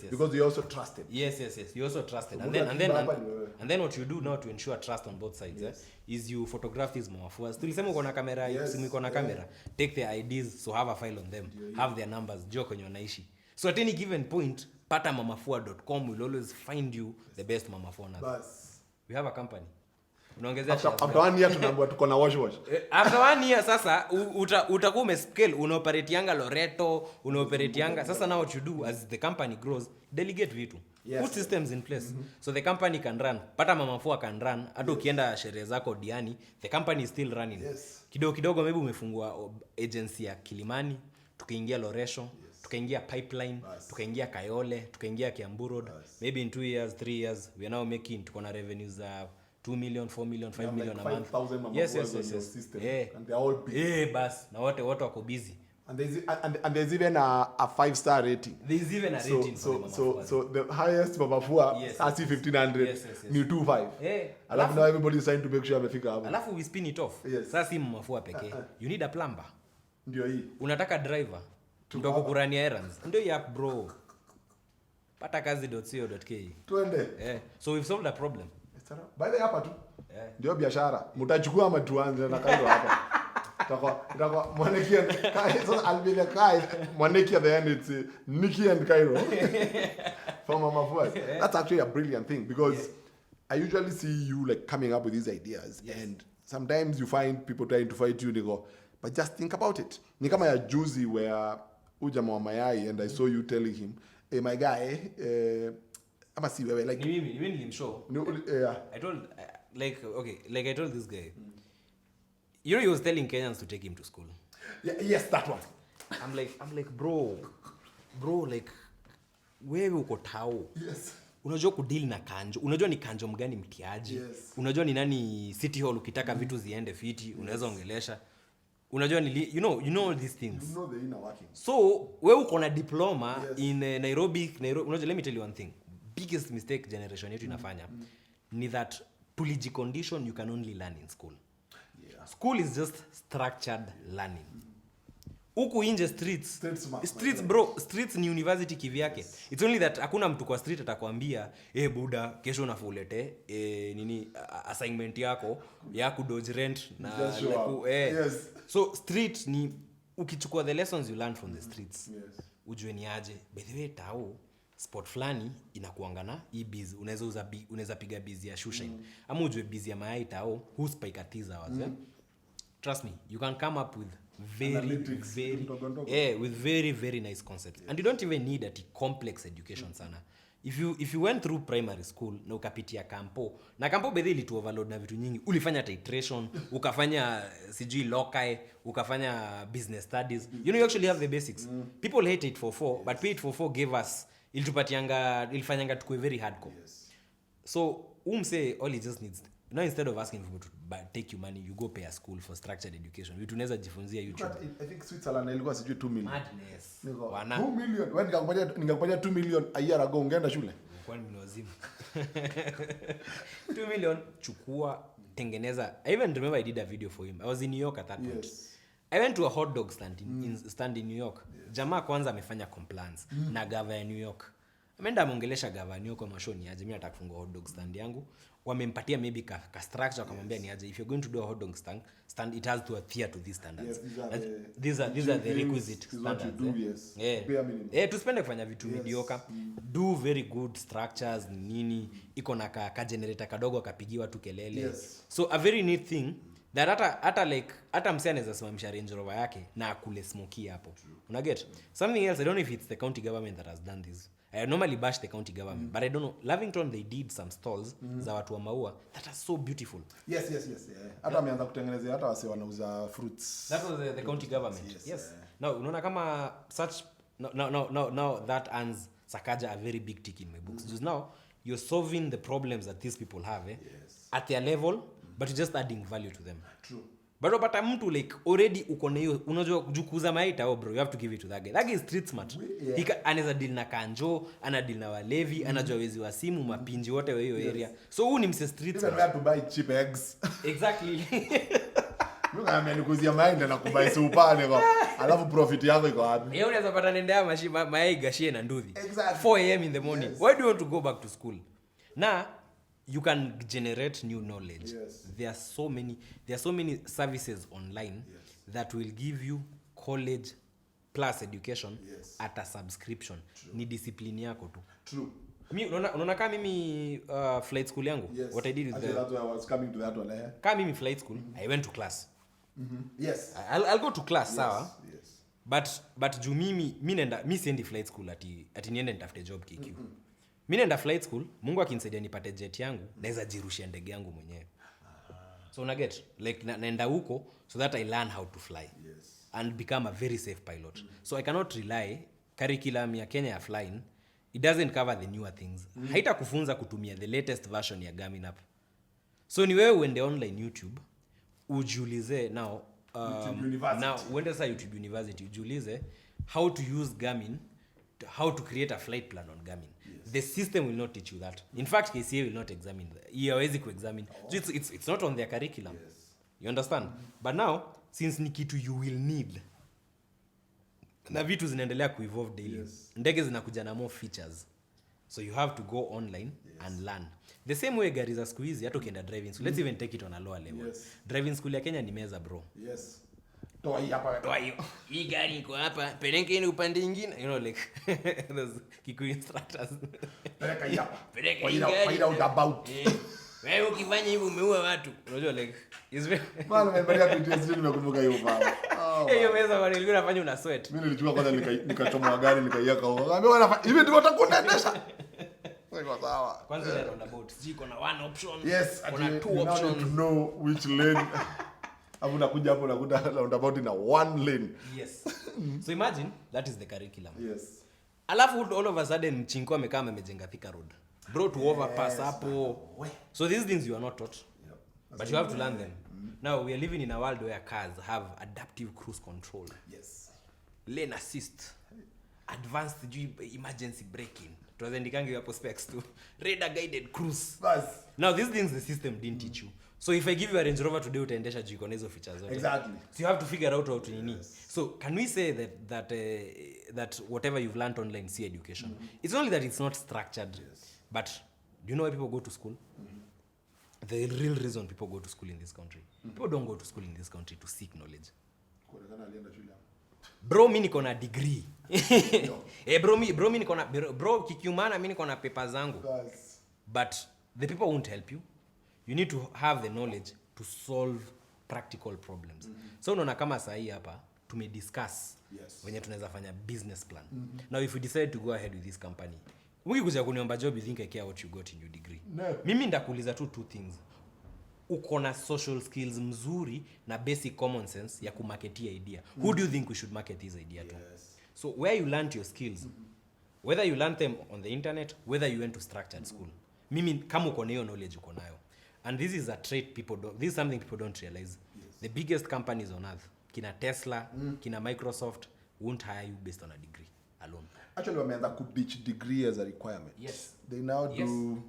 Because you also trusted. Yes. You also trusted. So and then what you do now to ensure trust on both sides is you photograph these Mamafuas. Tulisema uko na kamera, simu iko na kamera. Take their IDs, so have a file on them. Have their numbers, jua kwenye wanaishi. So at any given point, patamamafua.com will always find you the best Mamafua. We have a company. Unaongezea after 1 year tunaambiwa tuko na wash. After 1 year sasa utakuwa umescale, unaoperate yanga Loreto, unaoperate yanga. Sasa now what you do as the company grows, delegate vitu. Put systems in place. So the company can run. Pata Mamafua can run. Hata ukienda sherehe zako Diani, the company is still running. Kidogo kidogo maybe umefungua agency ya Kilimani, tukiingia Loresho, tukaingia Pipeline, tukaingia Kayole, tukaingia Kiambu Road. Maybe in 2 years, 3 years, we are now making tuko na revenues za 2 million, 4 million, 5 million a month. 5,000 yes. System. And they are all busy. Bas, na wote wako busy. And there's even a 5-star rating. There's even a rating so the highest Mamafua as 1,500 ni 2.5. Alafu now everybody is trying to make sure amefika hapo. Alafu we spin it off. Sasa si Mamafua pekee. You need a plumber. Ndio hii. Unataka driver. Ndoko kurania errands. Ndio yap bro. Pata kazi.co.ke. Twende. So we've solved a problem. By the way hapa tu. Ndio biashara. Mtachukua ama tuanze na Kairo hapa. Tako Mwaneki and Kai. So I'll be the Kai. Mwaneki at the end it's Nikki and Kairo. From Mamafua. That's actually a brilliant thing because I usually see you like coming up with these ideas and sometimes you find people trying to fight you, they go, but just think about it. Ni kama ya juzi where ujama wa mayai and I saw you telling him, hey my guy, ama si wewe like ni mimi nilimshow. I told I told this guy. You know he was telling Kenyans to take him to school. Yes, that one. I'm like bro like wewe uko tao. Yes. Unajua kudeal na kanjo. Unajua ni kanjo mgani mtiaji. Unajua ni nani City Hall ukitaka vitu ziende fiti, unaweza ongelesha. Unajua ni you know all these things. You know the inner working. So wewe uko na diploma in Nairobi. Unajua, let me tell you one thing. Biggest mistake generation yetu inafanya ni that condition you can only learn in school. School is just structured learning. Huku nje streets bro, streets ni university kivyake. It's only that hakuna mtu kwa street atakwambia buda kesho unafaa ulete nini assignment yako ya ku dodge rent na So street ni ukichukua the lessons you learn from the streets. Ujue ni aje. By the way tao sport flani inakuanga na hii busy, unaweza piga busy ya shusha ama ujue busy ya mayai tao who spike at these hours. Trust me, you can come up with very very nice concepts and you don't even need a complex education sana. If you went through primary school na ukapitia kampo na kampo bedhili tu overload na vitu nyingi, ulifanya titration, ukafanya sijui loci, ukafanya business studies, you actually have the basics. People hate 844 but 844 gave us ilifanyanga tukue very hardcore. So say all he just needs now, instead of asking people to take you money, you go pay a school for structured education. Vitu unaweza jifunzia YouTube. I think Switzerland ilikuwa sijui 2 million. Madness. 2 million. When ningakupata 2 million a year ago ungeenda shule. Kwani ni wazimu. 2 million chukua tengeneza. I even remember I did a video for him. I was in New York at that point. I went to a hot dog stand in New York. Jamaa kwanza amefanya compliance na gava ya New York. Ameenda ameongelesha gava ya New York kwa shoni aje mimi nataka kufungua hot dog stand yangu. Wamempatia maybe ka structure akamwambia ni aje if you're going to do a hot dog stand it has to adhere to these standards. These are the requisite standards. Tusipende kufanya vitu mediocre. Do very good structures nini iko na ka generator kadogo kapigiwa tu kelele. So a very neat thing that hata msee anaweza simamisha Range Rover yake na akule smoky hapo. Una get? Something else, I don't know if it's the county government that has done this. I normally bash the county government, but I don't know. Lavington, they did some stalls za watu wa maua that are so beautiful. Yes. Hata ameanza kutengenezea hata wase wanauza fruits. That was the county government. Yes. Now, unaona kama such now that earns Sakaja a very big tick in my books. Just now you're solving the problems that these people have at their level, but you're just adding value to them. True. But upata mtu like already uko na hiyo unajua jukuza maita bro, you have to give it to that guy. That guy is street smart. Anaweza deal na kanjo, ana deal na walevi, anajua wezi wa simu, mapinji wote wa hiyo area. So huu ni mse street smart. Even where to buy cheap eggs. Exactly. Look at me nikuzia mind na kubai supane kwa. Alafu profit yako iko wapi? Yeye unaweza pata nendea mayai gashie na nduthi. Exactly. 4 am in the morning. Why do you want to go back to school? Now you can generate new knowledge. There are so many services online that will give you college plus education at a subscription. Ni discipline yako tu. True. Unaona kama mimi flight school yangu, what I did with that's why I was coming to that one. Kama mimi flight school, I went to class. Yes. I'll go to class, sawa. But juu mimi siendi flight school ati niende nitafute job KQ. Mimi naenda flight school, Mungu akinisaidia nipate jet yangu, naweza jirushia ndege yangu mwenyewe. So una get like naenda huko so that I learn how to fly and become a very safe pilot. So I cannot rely curriculum ya Kenya ya flying, it doesn't cover the newer things. Haita kufunza kutumia the latest version ya Garmin app. So ni wewe uende online YouTube ujiulize now uende sa YouTube University ujiulize how to use Garmin, how to create a flight plan on Garmin. The system will not teach you that. In fact, KCA will not examine that. Hawezi kuexamine. So it's not on their curriculum. You understand? But now, since ni kitu you will need, na vitu zinaendelea kuevolve daily. Ndege zinakuja na more features. So you have to go online and learn. The same way gari za siku hizi hata ukienda driving school. Let's even take it on a lower level. Driving school ya Kenya ni meza bro. Toa hii hapa. Toa hiyo. Hii gari iko hapa. Peleke ni upande mwingine. You know like those Kikuyu instructors. Peleka hii hapa. Peleka hii gari. Find out about. Wewe ukifanya hivyo umeua watu. Unajua like is bana nimebalia PTSD nimekumbuka hiyo baba. Hiyo meza bana ilikuwa inafanya una sweat. Mimi nilichukua kwanza nikachoma gari nikaiweka huko. Ngambia wanafanya hivi ndivyo utakuendesha. Sasa sawa. Kwanza ile roundabout. Siko na one option. Kuna two options. To know which lane. Hapo nakuja hapo nakuta roundabout na one lane. So imagine that is the curriculum. Alafu all of a sudden mchinko amekaa amejenga Thika Road. Bro to overpass hapo. So these things you are not taught. But you have to learn them. Now we are living in a world where cars have adaptive cruise control. Lane assist. Advanced emergency braking. Tunazendikangi hapo specs too. Radar guided cruise. Now these things the system didn't teach you. So if I give you a Range Rover today utaendesha juu iko hizo features zote. Exactly. So you have to figure out how to nini. So can we say that whatever you've learned online is education? It's only that it's not structured. But do you know why people go to school? The real reason people go to school in this country. People don't go to school in this country to seek knowledge. Bro, mimi niko na degree. Bro mimi niko na bro kikiumana mimi niko na papers zangu. But the people won't help you. You need to have the knowledge to solve practical problems. So unaona kama sahi hapa tumediscuss wenye tunaweza fanya business plan. Now if we decide to go ahead with this company, ukikuja kuniomba job you think I care what you got in your degree. Mimi ndakuuliza two things. Uko na social skills mzuri na basic common sense ya kumarketia idea. Who do you think we should market this idea to? So where you learned your skills, whether you learned them on the internet, whether you went to structured school. Mimi kama uko na hiyo knowledge uko nayo. And this is a trait this is something people don't realize. The biggest companies on earth, kina Tesla, kina Microsoft, won't hire you based on a degree alone. Actually, wameanza ku ditch degree as a requirement. They now do,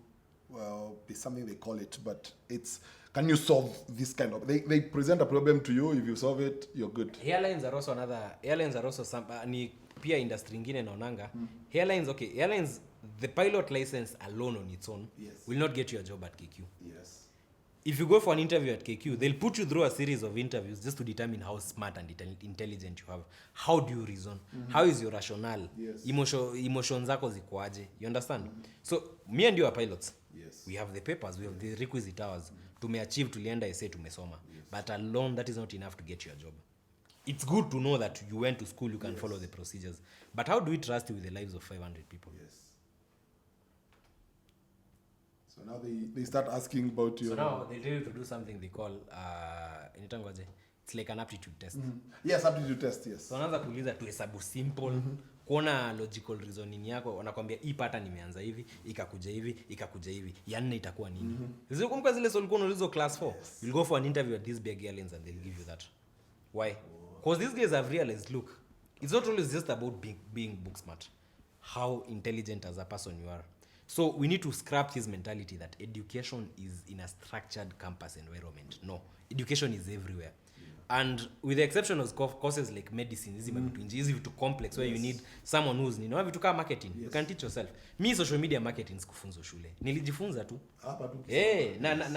well, there's something they call it, but it's can you solve this kind of they present a problem to you, if you solve it you're good. Airlines are also some ni pia industry ingine naonanga. Airlines, the pilot license alone on its own will not get you a job at KQ. Yes. If you go for an interview at KQ, they'll put you through a series of interviews just to determine how smart and intelligent you have. How do you reason? How is your rationale? Yes. Emotions zako zikoaje? You understand? So me and you are pilots. Yes. We have the papers, we have the requisite hours. Tumeachieve, tulienda essay, tumesoma. But alone, that is not enough to get you a job. It's good to know that you went to school, you can follow the procedures. But how do we trust you with the lives of 500 people? Yes. So now they start asking about your... So now they tell you to do something they call, it's like an aptitude test. Yes, aptitude test, yes. So wanaanza kuuliza tuhesabu simple, kuona logical reasoning yako, wanakwambia hii pattern imeanza hivi, ikakuja hivi, ya nne itakuwa nini? Usikumbuka zile swali ulikuwa unaulizwa class 4. You'll go for an interview at these big airlines and they'll give you that. Why? Because these guys have realized, look, it's not always just about being book smart. How intelligent as a person you are. So we need to scrap this mentality that education is in a structured campus environment. No, education is everywhere. And with the exception of courses like medicine, easy to complex, where you need someone who's vitu kama marketing. You can teach yourself. Me social media marketing sikufunzwa shule. Nilijifunza tu.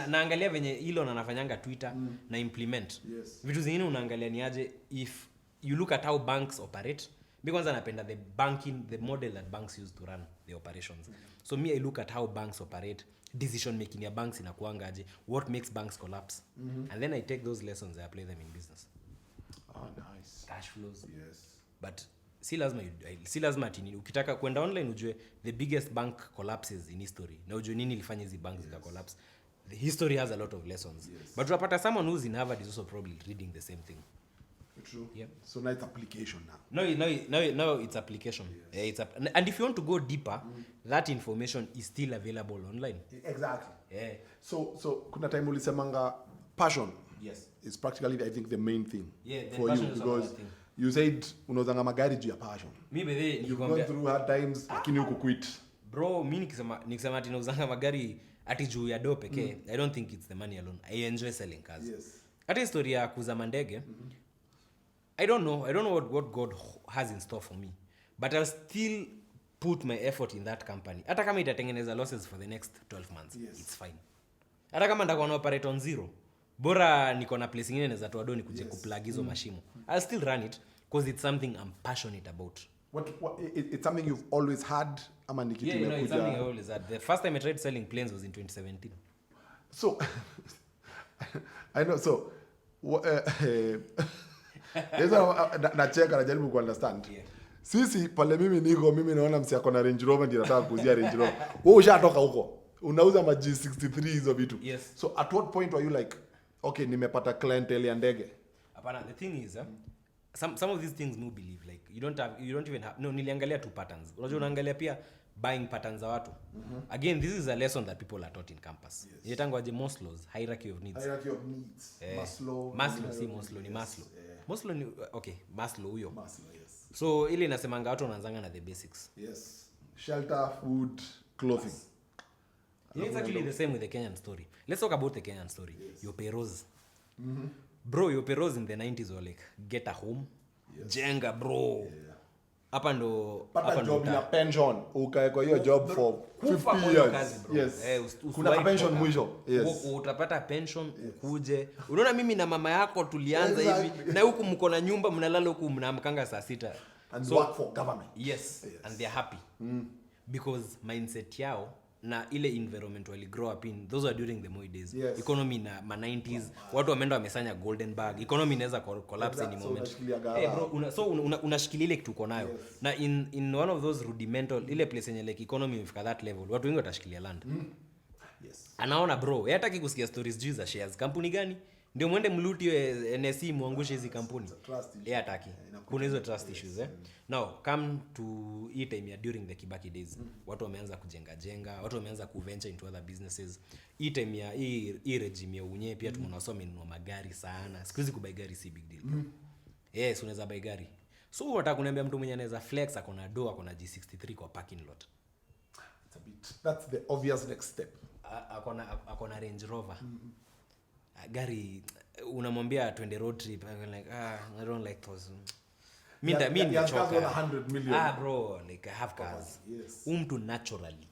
Naangalia venye Elon anafanyanga Twitter na implement. Vitu zingine unaangalia ni aje if you look at how banks operate. Because napenda the model that banks use to run the operations. So me I look at how banks operate, decision making ya banks inakuanga aje, what makes banks collapse. And then I take those lessons, I apply them in business. Oh, nice. Cash flows. Yes. But si lazima tini ukitaka kwenda online ujue the biggest bank collapses in history. Na ujue nini ilifanya hizi banks zika collapse. The history has a lot of lessons. But unapata someone who's in Harvard is also probably reading the same thing. True. Yeah. So now it's application now. No, it's application. Yes. And if you want to go deeper, that information is still available online. Exactly. Yeah. So kuna time ulisemanga passion. Yes. Is practically I think the main thing. Yeah, the for passion you is because thing. you said unauzanga magari juu ya passion. You've gone through hard times lakini huku quit. Bro, mimi nikisema ati nauzanga magari ati juu ya do pekee, I don't think it's the money alone. I enjoy selling cars. Yes. Hata historia ya kuuza mandege. I don't know what God has in store for me, but I'll still put my effort in that company. Hata kama itatengeneza losses for the next 12 months, it's fine. Hata kama nitakuwa na operate on zero, bora niko na place nyingine naweza toa doni kuje kuplug hizo mashimo. I'll still run it because it's something I'm passionate about. What it's something you've always had ama ni kitu imekuja? Yeah, it's something I always had. The first time I tried selling planes was in 2017. So I know nacheka najaribu kuunderstand. Sisi pale mimi naona msi akona Range Rover ndio nataka kuuzia Range Rover. Wewe ushatoka huko. Unauza ma G63 hizo vitu. Yes. So at what point were you like, okay, nimepata clientele ya ndege? Hapana, the thing is some of these things no believe like you don't even have niliangalia two patterns. Unajua unaangalia pia buying patterns za watu. Again, this is a lesson that people are taught in campus. Inaitangwa Maslow's hierarchy of needs. Maslow ni Maslow. Maslow ni Maslow huyo. Maslow, yes. So ile inasemanga watu wanaanzanga na the basics. Yes. Shelter, food, clothing. It's actually the same with the Kenyan story. Let's talk about the Kenyan story. Your peros. Bro, your peros in the 90s were like get a home. Jenga bro. Hapa ndo job ya pension ukae kwa hiyo job for 50 years kazi, yes. Kuna pension mwisho. Yes. Utapata pension ukuje. Unaona mimi na mama yako tulianza hivi na huku mko na nyumba mnalala huku mnaamkanga saa 6 and work for government. Yes. And they're happy. Because mindset yao na ile environment wali grow up in, those are during the Moi days. Economy na ma 90s, watu wameenda wamesanya golden bag, economy inaweza collapse any moment. So unashikilia ile kitu uko nayo. Na in one of those rudimental ile place yenye like economy imefika that level, watu wengi watashikilia land. Yes. Anaona bro, yeye hataki kusikia stories juu za shares. Kampuni gani? Ndio mwende mluti NSE muangushe hizi kampuni. Yeye hataki. Kuna hizo trust issues Now come to hii time ya during the Kibaki days. Watu wameanza kujenga, watu wameanza kuventure into other businesses. Hii time ya hii regime ya unye pia tumenasoma inunua magari sana. Siku hizi kubai gari si big deal. Yes, unaweza buy gari. So unataka kuniambia mtu mwenye anaweza flex akona do akona G63 kwa parking lot. That's the obvious next step. Akona Range Rover. gari unamwambia twende road trip, I'm like I don't like those. Nimechoka. 100 million. Bro, like I have cars. Yes. Mtu naturally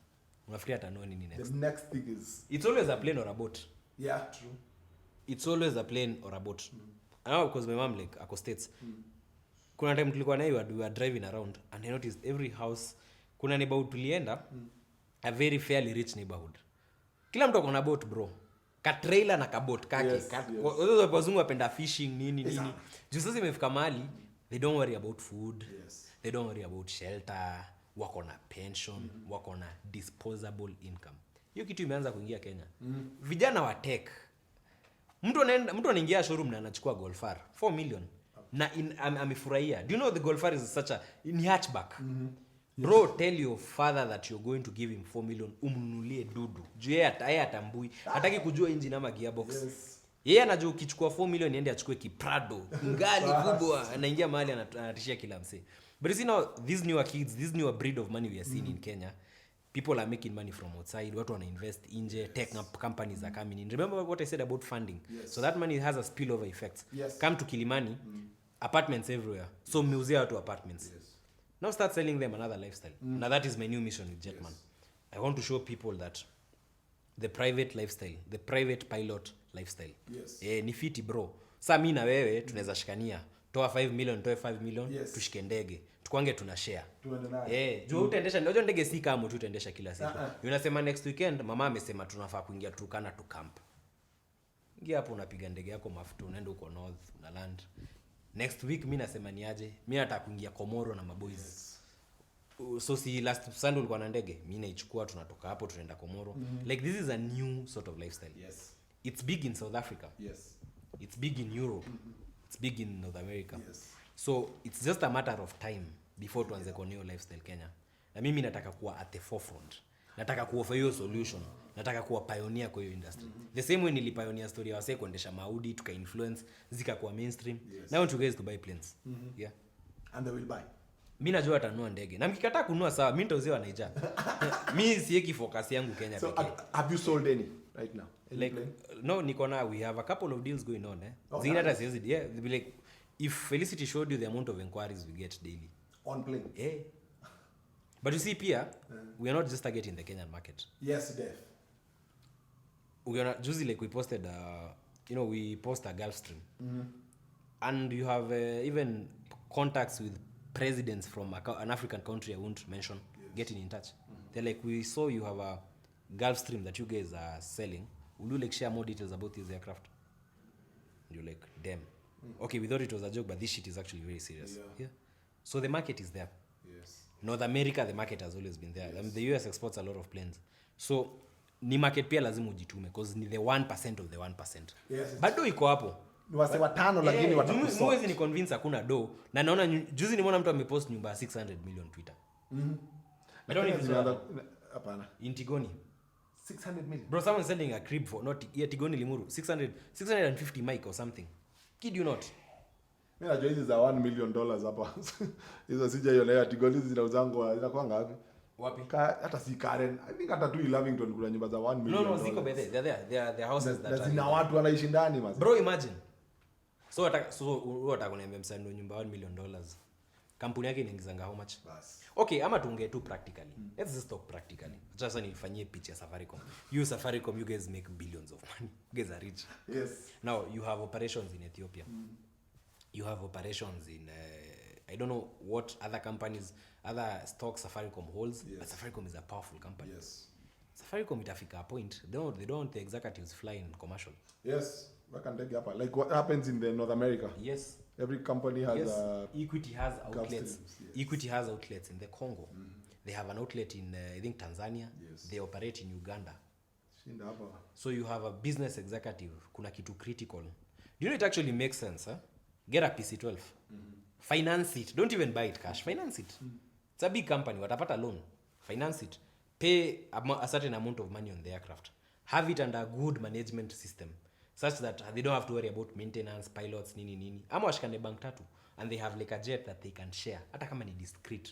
unafikiria atanua nini next? The next thing is It's always a plane or a boat. Yeah, true. It's always a plane or a boat. I know because my mom like ako states. Kuna time tulikuwa nayo we were driving around and I noticed every house kuna neighborhood tulienda a very fairly rich neighborhood. Kila mtu akona boat bro. Ka trailer na ka boat kake. Yes. Wazungu wapenda fishing nini. Juu sasa imefika mahali they don't worry about food. Yes. They don't worry about shelter. Wako na pension, wako na disposable income. Hiyo kitu imeanza kuingia Kenya. Vijana wa tech. Mtu anaingia showroom na anachukua Golfar 4 million na amefurahia. Do you know the Golfar is such a in hatchback? Bro, tell your father that you're going to give him 4 million umnunulie dudu. Juu yeye atambui. Hataki kujua engine ama gearbox. Yes. Yeye anajua ukichukua 4 million niende achukue Kiprado, ngali kubwa, anaingia mahali anatishia kila msee. But you see now these newer kids, this newer breed of money we are seeing in Kenya, people are making money from outside. Watu wana invest inje, tech companies are coming in. Remember what I said about funding? Yes. So that money has a spillover effect. Yes. Come to Kilimani, apartments everywhere. So museum watu apartments. Yes. Now start selling them another lifestyle. Now that is my new mission with Jetman. Yes. I want to show people that the private lifestyle, the private pilot lifestyle. Yes. Ni fiti bro. Sasa mimi na wewe tunaweza shikania. Toa 5 million, toa 5 million, Yes. tushike ndege. Tukwange tuna share. Juu Utaendesha ndio ndege si kama tu utaendesha kila siku. Unasema next weekend mama amesema tunafaa kuingia Turkana to camp. Ingia hapo unapiga ndege yako mafuta unaenda huko north una land. Next week mimi nasema ni aje? Mimi nataka kuingia Komoro na maboys. Yes. So si last Sunday ulikuwa na ndege, mimi naichukua tunatoka hapo tunaenda Komoro. Like this is a new sort of lifestyle. Yes. It's big in South Africa. Yes. It's big in Europe. It's big in North America. Yes. So it's just a matter of time before tuanze kwa new lifestyle Kenya. Na mimi nataka kuwa at the forefront. Nataka kuoffer hiyo solution. Nataka kuwa pioneer kwa hiyo industry. The same way nilipioneer story ya wase kuendesha Maudi tuka influence zikakuwa mainstream. Yes. Now I want you guys to buy planes. Yeah. And they will buy. Mimi najua atanunua ndege. Na mkikataa kununua sawa, mimi nitauziwa Niger. Mimi sieki focus yangu Kenya So pekee. have you sold any right now? Like no, Nikona, we have a couple of deals going on. Oh, Nice. Yeah, they'll be like, if Felicity showed you the amount of inquiries we get daily. On planes? Yeah. But you see, Pia, we are not just targeting the Kenyan market. Yes, def. We are not, usually like we posted, we post a Gulf Stream. And you have even contacts with presidents from an African country I won't mention, getting in touch. They're like, we saw you have a Gulf Stream that you guys are selling. Will you like share more details about this aircraft? And you're like, damn. Okay, we thought it was a joke, but this shit is actually very serious. Yeah. So the market is there. Yes. North America, the market has always been there. Yes. I mean, the US exports a lot of planes. So ni market pia lazima ujitume because ni the 1% of the 1%. Yes. Bado iko hapo. Ni wase watano lakini watakusort. Mwezi ni convince hakuna do. Na naona juzi nimeona mtu amepost nyumba ya 600 million Twitter. I don't even hapana. In Tigoni. 600 million. Bro, someone selling a crib for not Tigoni Limuru 650 mic or something. Kid you not. Mimi najua hizi za $1 million hapa. Hizo sijaionea Tigoni zinauzangwa zinakuwa ngapi? Wapi? Hata si Karen. I think hata tu Lavington kuna nyumba za $1 million. No, ziko by there. They're houses that zina watu wanaishi ndani mas. Bro, imagine. So kuniambia msanii nyumba $1 million. Kampuni yake inaingizanga how much? Bas. Okay, ama tuongee tu practically. Let's just talk practically. Sasa nifanyie pitch ya Safaricom. You Safaricom, you guys make billions of money. You guys are rich. Yes. Now, you have operations in Ethiopia. You have operations in I don't know what other companies, other stocks Safaricom holds, but Safaricom is a powerful company. Yes. Safaricom itafika a point. They don't want the executives flying commercial. Yes. Like what happens in the North America? Yes. Every company has Equity has outlets. Yes. Equity has outlets in the Congo. They have an outlet in I think Tanzania. Yes. They operate in Uganda. Shinda hapa. So you have a business executive, kuna kitu critical. Do you know it actually makes sense, huh? Get a PC-12. Finance it. Don't even buy it cash. Finance it. It's a big company. Watapata loan. Finance it. Pay a certain amount of money on the aircraft. Have it under a good management system such that they don't have to worry about maintenance, pilots, nini. Ama washikane bank tatu. And they have like a jet that they can share. Hata kama ni discreet.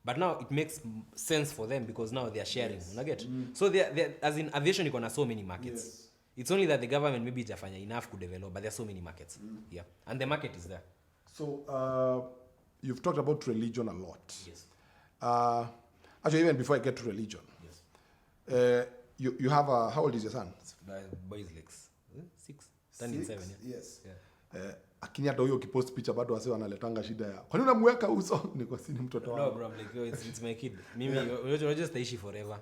But now it makes sense for them because now they are sharing. Yes. So they as in aviation, iko na so many markets. Yes. It's only that the government maybe jafanya enough to develop, but there's so many markets. Yeah, and the market is there. So you've talked about religion a lot. Yes. Actually, even before I get to religion, Yes. You have a, how old is your son? Boys like 6, turning 7. Yeah. Yes. Yeah. Lakini hata huyo ukipost picha bado wase wanaletanga shida ya kwa nini unamweka uso niko sini mtoto wangu. No bro, I'm like, yo, it's my kid. Mimi we'll just stay forever.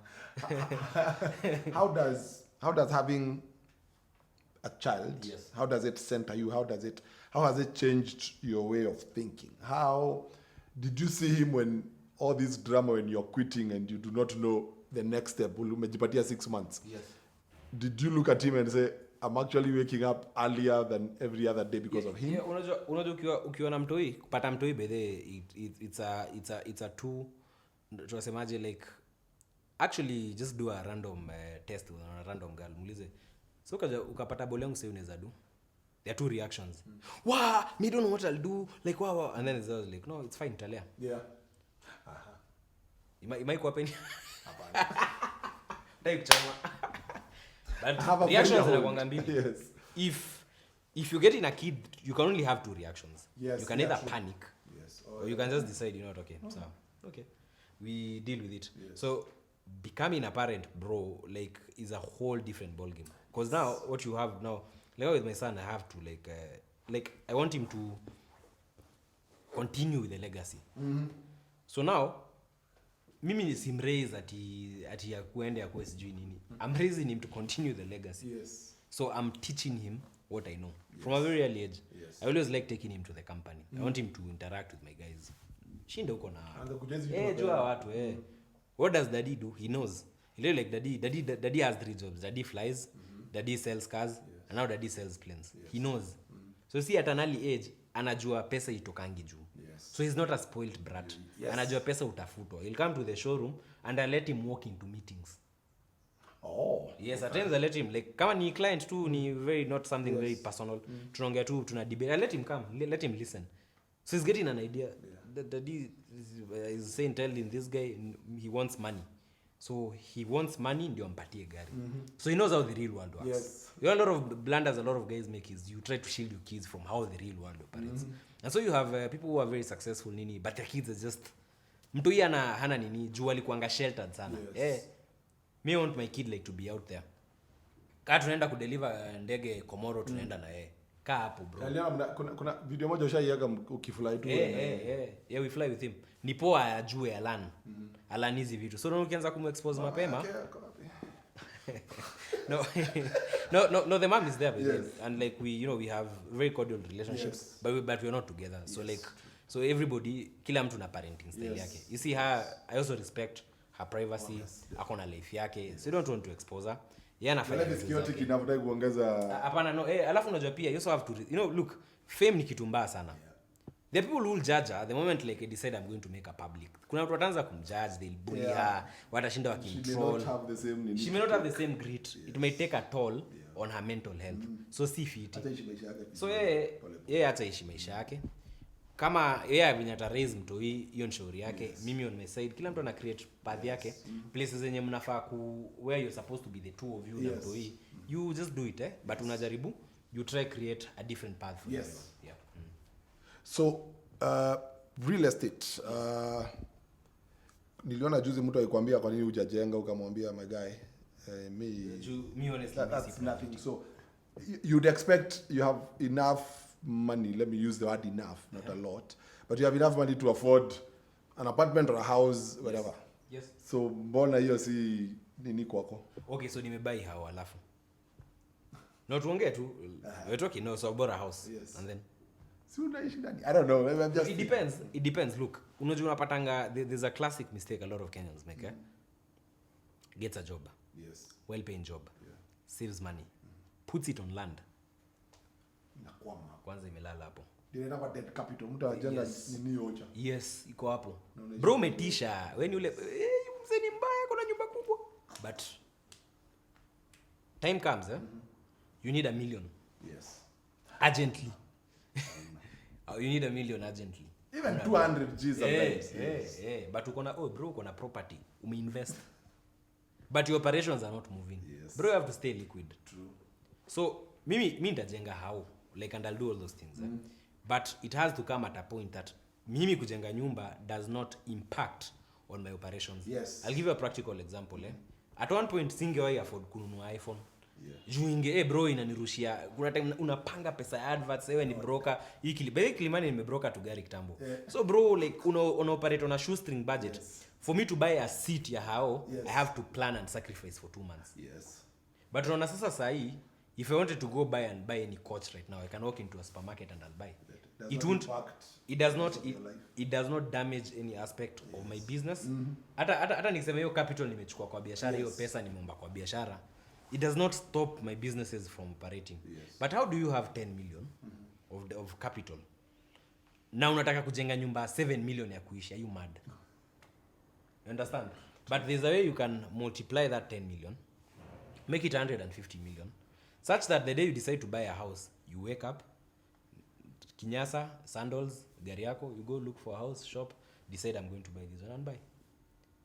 How does having a child, yes, how does it center you? How has it changed your way of thinking? How did you see him when all this drama, when you're quitting and you do not know the next step? Umejipatia 6 months. Yes. Did you look at him and say, I'm actually waking up earlier than every other day because of him? Yeah, unajua ukiwa na mtoi, kupata mtoi bethe it's a two, tunasemaje, like actually just do a random test with a random girl. Muulize, so ukapata bole yangu sasa unaweza do? There are 2 reactions. Wow, me don't know what I'll do. Like wow. And then it's always like, no, it's fine, talea. Yeah. Imai kwa peni. Hapana. Dai kuchama. But reactions zinakuanga mbili. Yes. If you get in a kid, you can only have 2 reactions. Yes. You can either panic, yes, or you can just decide, you know what, okay, so okay, we deal with it. Yes. So becoming a parent, bro, like is a whole different ball game. Because now what you have now, like with my son, I have to like I want him to continue with the legacy. So now mimi simraise ati ya kuende ya kuwe sijui nini. I'm raising him to continue the legacy. Yes. So I'm teaching him what I know. Yes. From a very early age. Yes. I always like taking him to the company. I want him to interact with my guys. Shinda uko na jua watu What does daddy do? He knows. He really like daddy has 3 jobs. Daddy flies, daddy sells cars, and now daddy sells planes. Yes. He knows. So see at an early age anajua pesa itokangi juu. Yes. So he's not a spoiled brat. Yes. Anajua pesa utafutwa. He'll come to the showroom and I let him walk into meetings. Oh. Yes, at times I let him, like kama ni client too, ni very not something very personal. Tunaongea tu, tuna debate. I let him come, let him listen. So he's getting an idea. Yeah. Daddy is saying, telling this guy he wants money. So he wants money, ndio ampatie gari. So he knows how the real world works. Yes. You know, a lot of blunders a lot of guys make is you try to shield your kids from how the real world operates. And so you have people who are very successful nini, but their kids are just mtu hii hana nini, juu alikuanga sheltered sana. Yes. Me want my kid like to be out there. Kaa tunaenda kudeliver ndege Komoro, tunaenda na yeye. Kaa hapo bro. Kuna video moja ushaiaga ukifly tu. Yeah, we fly with him. Ni poa ajue alan. Alan hizi vitu. So ukianza kumexpose mapema. No, the mom is there with him. And like we have very cordial relationships, but we're not together. So so everybody, kila mtu na parenting style yake. You see her, I also respect her privacy, akona life yake. So you don't want to expose her. Yeah, anafanya vitu zake. Kinafutaki kuongeza. Hapana, no. Alafu unajua pia you also have to, look, fame ni kitu mbaya sana. The people who will judge her the moment like I decide I'm going to make her public. Kuna watu wataanza kumjudge, they'll bully her, watashinda wakintroll. She may not have the same grit. Yes. It may take a toll on her mental health. So si fit. So hata ishi maisha yake. Kama yeye vinyata raise mtu hiyo ni shauri yake. Mimi on my side kila mtu ana create path yake. Places zenye mnafaa where you're supposed to be the two of you na mtu you just do it but unajaribu you try create a different path for you. Yeah. So real estate niliona juzi mtu alikwambia kwa nini hujajenga, ukamwambia my guy me honestly that's nothing. So you'd expect you have enough money, let me use the word enough, not a lot, but you have enough money to afford an apartment or a house, whatever. Yes. So mbona hiyo si nini kwako? Okay, so nimebuy hao alafu no tuongee tu we're talking no, so I bought a house. Yes. And then I don't know. I'm just it depends. Look, unajua unapatanga there's a classic mistake a lot of Kenyans make. Gets a job. Yes. Well paying job. Yeah. Saves money. Puts it on land. Inakwama. Kwanza imelala hapo. Ndio inapa debt capital. Mtu ajenga nini ocha. Yes, iko hapo. Bro umetisha. When yule mzee ni mbaya kuna nyumba kubwa. But time comes, you need $1 million. Yes. Urgently. You need $1 million urgently. Even 200 G sometimes. But uko na property. Umeinvest. But your operations are not moving. Yes. Bro, you have to stay liquid. True. So mimi nitajenga how, like, and I'll do all those things. But it has to come at a point that mimi kujenga nyumba does not impact on my operations. Yes. I'll give you a practical example. At one point singewahi afford kununua iPhone. Juu bro inanirushia. Kuna time unapanga pesa ya adverts, wewe ni broker. Hii Kilimani nimebroker tu gari kitambo. So bro, like una operate on a shoestring budget. For me to buy a seat ya hao, I have to plan and sacrifice for 2 months. Yes. But unaona sasa sahi, if I wanted to go buy any coach right now, I can walk into a supermarket and I'll buy. It does not damage any aspect of my business. Hata nikisema hiyo capital nimechukua kwa biashara, hiyo pesa nimeomba kwa biashara, it does not stop my businesses from operating. But how do you have 10 million of capital? Na unataka kujenga nyumba 7 million ya kuishi? Are you mad? You understand? But there's a way you can multiply that 10 million, make it 150 million, such that the day you decide to buy a house, you wake up, kinyasa, sandals, gari yako, you go look for a house, shop, decide I'm going to buy this one and buy.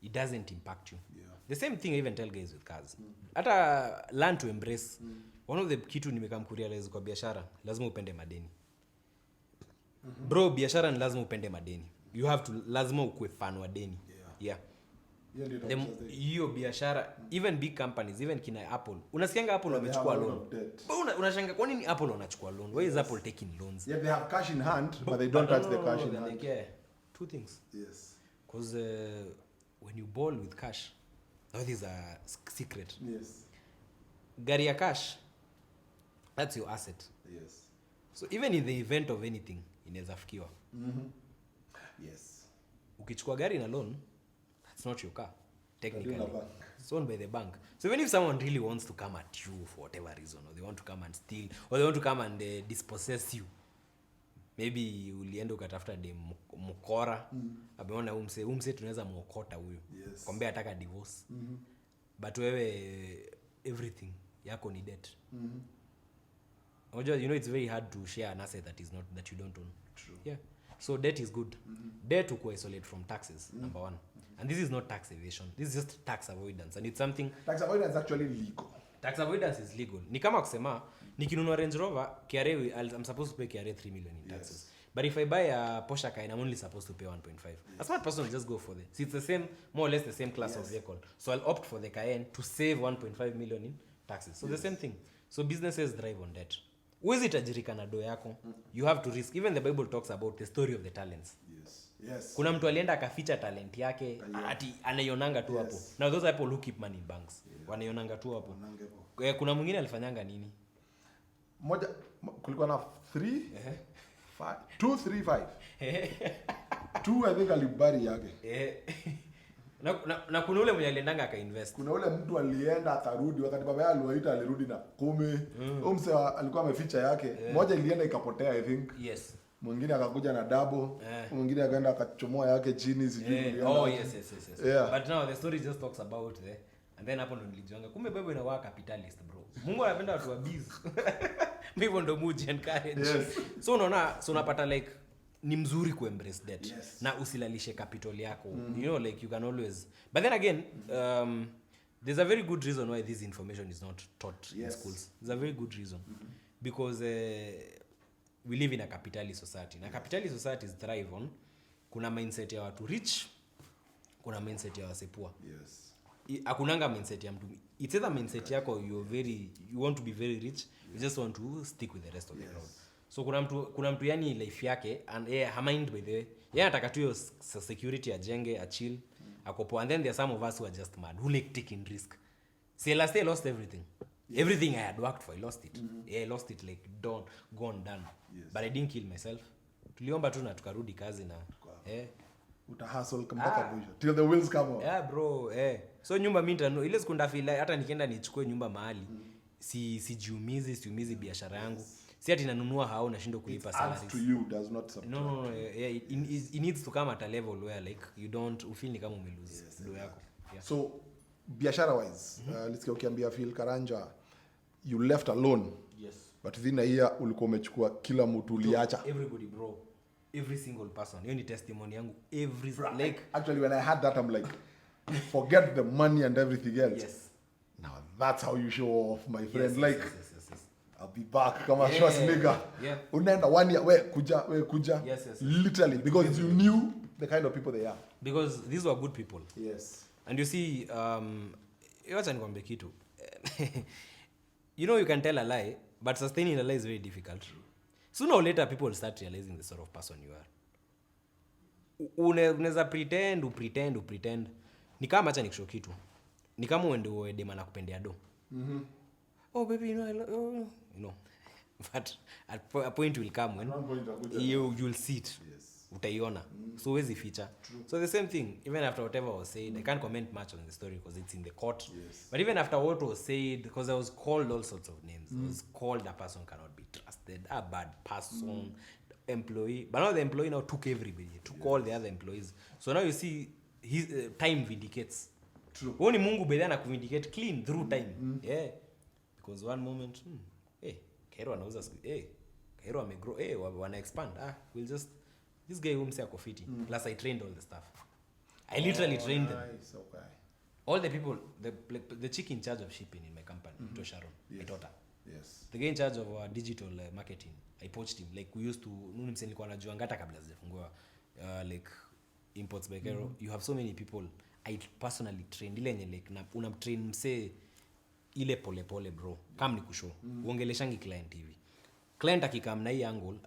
It doesn't impact you. The same thing I even tell guys with cars. Hata learn to embrace. One of the kitu nimekam kurealize kwa biashara, lazima upende madeni. Bro, biashara ni lazima upende madeni. You have to, lazima ukue fan wa deni. Hiyo biashara, even big companies, even kina Apple, unasikianga Apple wamechukua loan. Unashanga kwa nini Apple wanachukua loan? Why is Apple taking loans? They have cash in hand, but they don't touch the cash in hand. Two things. Yes. Because when you ball with cash, that is a secret. Yes. Gari ya cash, that's your asset. Yes. So even in the event of anything, inaweza fikiwa. Yes. Ukichukua gari na loan, it's not your car, technically. It's owned by the bank. So even if someone really wants to come at you for whatever reason, or they want to come and steal, or they want to come and dispossess you, maybe ulienda ukatafuta de mkora, ameona umse tunaweza muokota huyo. Kwambia ataka divorce. But wewe everything yako ni debt. You know it's very hard to share an asset that you don't own. True. Yeah. So debt is good. Debt to isolate from taxes, number one. And this is not tax evasion. This is just tax avoidance. And it's something... Tax avoidance is actually legal. Tax avoidance is legal. Ni kama kusema, nikinunua Range Rover, I'm supposed to pay KRA 3 million in taxes. But if I buy a Porsche Cayenne, I'm only supposed to pay 1.5. A smart person will just go for it. See, it's the same, more or less the same class of vehicle. So I'll opt for the Cayenne to save 1.5 million in taxes. So the same thing. So businesses drive on debt. Uwezi tajirika na do yako. You have to risk. Even the Bible talks about the story of the talents. Yes. Kuna mtu alienda akaficha talent yake, ati anaionanga tu hapo. Now those people who keep money in banks, wanaionanga tu hapo. Kuna mwingine alifanyanga nini? Moja kulikuwa na 3 5 2 3 5 2 I think alibari yake. Na kuna ule mwenye aliendanga akainvest. Kuna ule mtu alienda akarudi, wakati baba yake aliwaita alirudi na 10. Huyo mse alikuwa ameficha yake. Moja ilienda ikapotea I think. Yes. Mwingine akakuja na double, mwingine akaenda akachomoa yake chini sijui. Yes. But now the story just talks about and then hapo ndo nilijianga kumbe baba inakuwa capitalist bro. Mungu anapenda watu wa busy. Mimi ndo muji encourage. So unaona, so unapata like ni mzuri ku embrace debt na usilalishe capital yako. You know, like you can always, but then again there's a very good reason why this information is not taught in schools. There's a very good reason because we live in a capitalist society. Na capitalist societies thrive on kuna mindset ya watu rich, kuna mindset ya wasepua. Hakunanga mindset ya mtu. It's either mindset yako you want to be very rich, you just want to stick with the rest of the crowd. So kuna mtu yani life yake and mind by the way. Anataka tu security ajenge, chill, akopo. And then there are some of us who are just mad, who like taking risk. See, last year I lost everything. Everything I had worked for, I lost it. I lost it like gone done. But I didn't kill myself. Tuliomba tu na tukarudi kazi na utahustle mpaka mwisho till the wheels come off. Bro, so nyumba mimi ile siku ndafeel hata nikienda nichukue nyumba mahali siumizi biashara yangu. Si ati nanunua hao nashindo kulipa salaries. To you does not subtract. No. It needs to come at a level where like you don't feel ni kama umelose do yako. So biashara wise, let's go ukiambia Phil Karanja you left alone. But within a year ulikuwa umechukua kila mtu uliacha. Everybody bro. Every single person. Hiyo ni testimony yangu. Actually when I had that I'm like forget the money and everything else. Now that's how you show off my friend. Yes. I'll be back kama Schwarzenegger. Yeah. Unaenda 1 year we kuja. Yes. Literally because you knew the kind of people they are. Because these were good people. Yes. And you see wacha nikwambie kitu. You know you can tell a lie, but sustaining a lie is very difficult. Sooner or later people will start realizing the sort of person you are. Unaweza pretend. Ni kama acha nikushow kitu. Ni kama uende uwe na kupendea do. Oh baby, you know, but at a point will come when you'll see it. Yes. Utaiona. So where's the feature? True. So the same thing, even after whatever was said, I can't comment much on the story because it's in the court. Yes. But even after what was said, because I was called all sorts of names. I was called a person cannot be trusted, a bad person, employee. But now the employee now took everybody, took all the other employees. So now you see his time vindicates. True. Only Mungu bedana kuvindicate clean through time. Yeah. Because one moment, Kairo anauza, Kairo amegrow, wana expand. We'll just, this guy whom say ako fiti. Plus I trained all the stuff. I literally trained them. Okay. All the people, the chick in charge of shipping in my company, to Sharon, my daughter. Yes. The guy in charge of digital marketing, I poached him. Like we used to, nilikuwa najua ngata kabla zijafungua like imports by Kairo. You have so many people. I personally trained ile yenye like unamtrain mse ile pole bro. Kama ni kushow. Uongeleshangi client hivi. Client akikam na hii angle,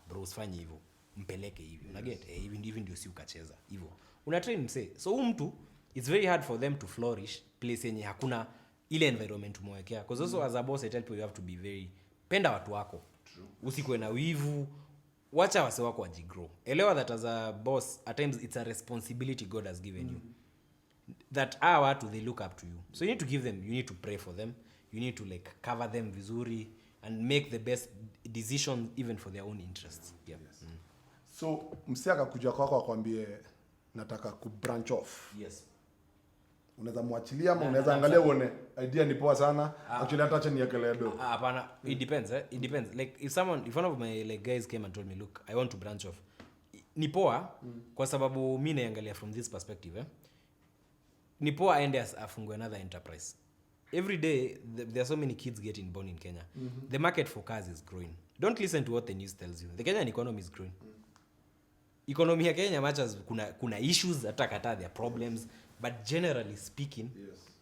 bro usifanye hivyo. Mpeleke hivi. Unaget? Hivi ndio si ukacheza. Hivyo. Una train mse. So mtu it's very hard for them to flourish place yenye hakuna ile environment umewekea. Because also as a boss I tell people you have to be very penda watu wako. True. Usikuwe na wivu. Wacha wase wako wajigrow. Elewa that as a boss at times it's a responsibility God has given you. That watu they look up to you. So you need to give them, you need to pray for them. You need to like cover them vizuri and make the best decision even for their own interests. Yeah. Yes. So msiaka kuja kwako akwambie nataka ku branch off. Yes. Unaweza muachilia ama unaweza angalia uone idea ni poa sana actually hata acha niekelee do. Hapana, it depends. It depends. Like if one of my like guys came and told me look I want to branch off. Ni poa kwa sababu mimi naangalia from this perspective ni poa aende afungue another enterprise. Every day there are so many kids getting born in Kenya. The market for cars is growing. Don't listen to what the news tells you. The Kenyan economy is growing. Economy ya Kenya much as kuna issues atakata there are problems but generally speaking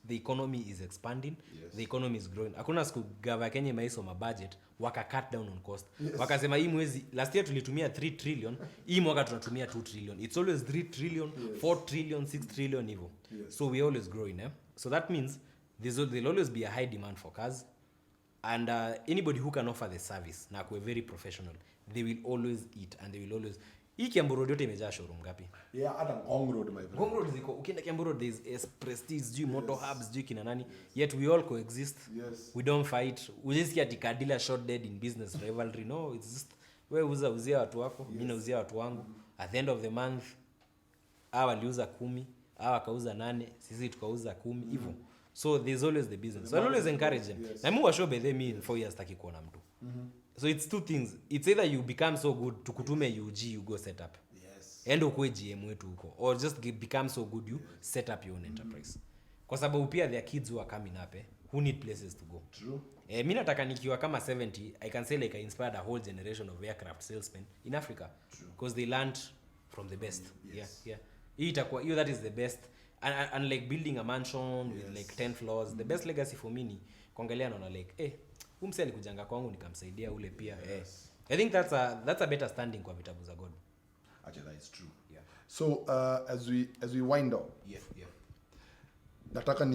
the economy is expanding. The economy is growing. Hakuna siku gava Kenya maisoma budget waka cut down on cost. Wakasema hii mwezi last year tulitumia 3 trillion, hii mwaka tunatumia 2 trillion. It's always 3 trillion, 4 trillion, 6 trillion hivyo. So we always growing, So that means there'll always be a high demand for cars and anybody who can offer the service na kuwe very professional, they will always eat and they will always hii Kiambu Road yote imejaa showroom ngapi? Yeah, hata Ngong Road my friend. Ngong Road ziko ukienda Kiambu Road there is Prestige, Motor Hubs, kina nani, yet we all coexist. We don't fight. We just get dealer shot dead in business rivalry. No, it's just wewe uzia watu wako, mimi nauzia watu wangu. At the end of the month hawa waliuza 10, hawa kauza 8, sisi tukauza 10 hivyo. So there's always the business. So I always encourage them. Na mimi washow by them in 4 years taki kuona mtu. So it's two things. It's either you become so good tukutume UG you go set up. Endo ukue GM wetu huko or just become so good you set up your own enterprise. Kwa sababu pia there are kids who are coming up who need places to go. True. Mimi nataka nikiwa kama 70 I can say like I inspired a whole generation of aircraft salesmen in Africa because they learned from the best. Yeah. Itakuwa that is the best and like building a mansion with like 10 floors. The best legacy for me ni kuangalia naona like umse alikujanga kwangu nikamsaidia ule pia. I think that's a better standing kwa vitabu za God. Actually that is true. Yeah. So as we wind up. Yeah. Nataka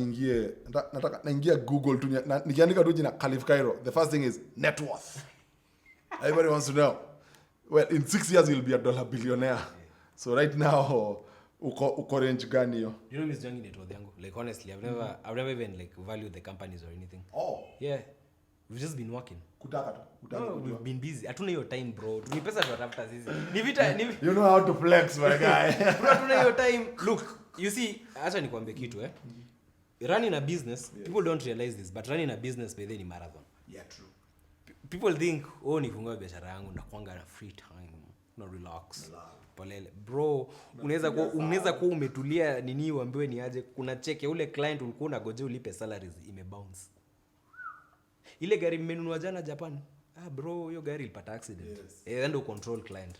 naingia Google tu nikiandika tu jina Khalif Kairo. The first thing is net worth. Everybody wants to know. Well, in 6 years you'll be a dollar billionaire. So right now uko range gani hiyo? You know Miss Jangi net worth yangu. Like honestly I've never even like valued the companies or anything. Oh. Yeah. We've just been working. Kutaka tu. We've been busy. Hatuna hiyo time bro. Ni pesa tunatafuta sisi. Ni vita You know how to flex my guy. Hatuna hiyo time. Look, you see, acha nikwambie kitu running a business, people don't realize this, but running a business by then marathon. Yeah, true. People think, nifungua biashara yangu na kuanga na free time, no relax. Polele. Bro, unaweza kuwa umetulia nini uambiwe ni aje kuna check ya ule client ulikuwa unagojea ulipe salaries imebounce. ile gari mmenunua jana Japan, bro hiyo gari ilipata accident. Ndio control client.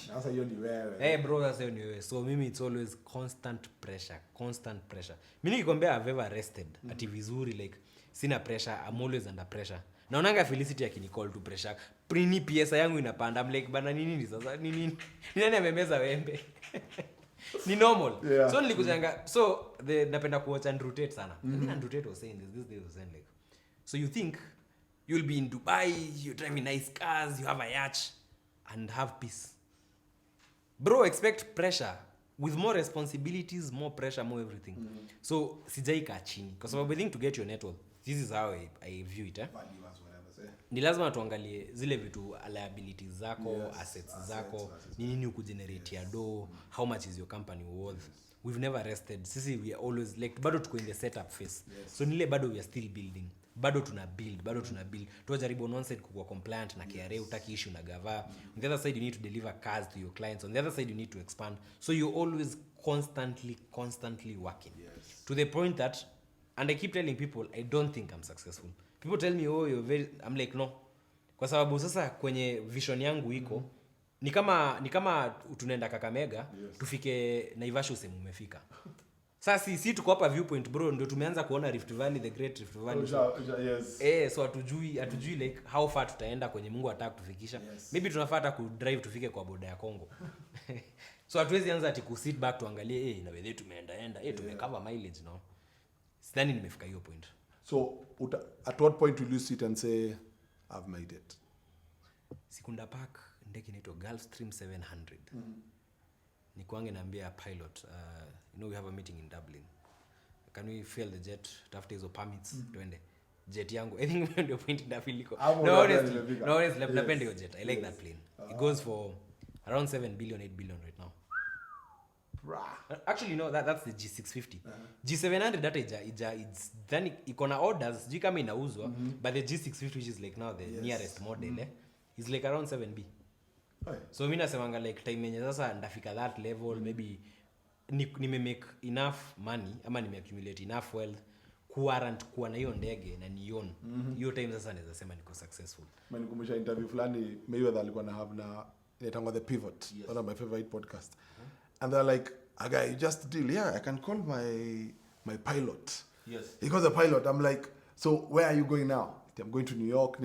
Sasa hiyo ni wewe. Bro, sasa hiyo ni wewe. So mimi it's always constant pressure. Mimi nikikwambia I've ever rested ati vizuri, like sina pressure, I'm always under pressure. Naonanga Felicity akinicall to pressure. Prini pesa yangu inapanda. I'm like bana nini sasa? Nini? Nani amemeza wembe? Ni normal. Yeah. So nilikujanga, so napenda kuwatch Andrew Tate sana. Andrew Tate was saying this day was saying like, so you think you'll be in Dubai, you're driving nice cars, you have a yacht and have peace. Bro, expect pressure with more responsibilities, more pressure, more everything. So sijaika chini kwa sababu I think to get your net worth, this is how I view it. Ni lazima tuangalie zile vitu, liabilities zako, assets zako, nini ukugenerate ya do, how much is your company worth. We've never rested. Sisi we are always like bado tuko in the setup phase. So nile bado we are still building. Bado tuna build. Tuwajaribu on one side kuwa compliant na KRA, utaki issue na gava. On the other side you need to deliver cars to your clients. On the other side you need to expand. So you're always constantly working. To the point that, and I keep telling people, I don't think I'm successful. People tell me, oh, you're very, I'm like, no. Kwa sababu sasa kwenye vision yangu iko, ni kama tunaenda Kakamega, tufike Naivasha useme umefika. Sasa si tuko hapa Viewpoint bro, ndio tumeanza kuona Rift Valley, the Great Rift Valley. So hatujui like how far tutaenda kwenye Mungu ataka kutufikisha. Maybe tunafaa hata ku drive tufike kwa boda ya Kongo. So hatuwezi anza ati ku sit back tuangalie na wewe tumeenda tumecover mileage no. Sidhani nimefika hiyo point. So at what point will you sit and say I've made it? Sekunda Park ndege inaitwa Gulfstream 700. Nikuange naambia pilot, we have a meeting in Dublin. Can we fill the jet? Tafute hizo permits tuende. Jet yangu. I think ndio point ndafiliko. No, honestly, napenda hiyo jet. I like that plane. It goes for around 7 billion, 8 billion right now. Actually no, that's the G650. G700 data it's then iko na orders, sijui kama inauzwa, but the G650 which is like now the nearest model is like around 7B. So mimi nasemanga like time yenye sasa ndafika that level, maybe nime make enough money ama nime accumulate enough wealth kuwa na hiyo ndege na nione hiyo time sasa naweza sema niko successful. Mimi nikumbusha interview fulani Mayweather alikuwa na have na inaitwa The Pivot, one of my favorite podcast. And they're like, "Guy, you just deal. Yeah, I can call my pilot." Yes. He calls the pilot. I'm like, "So where are you going now?" I'm going to New York.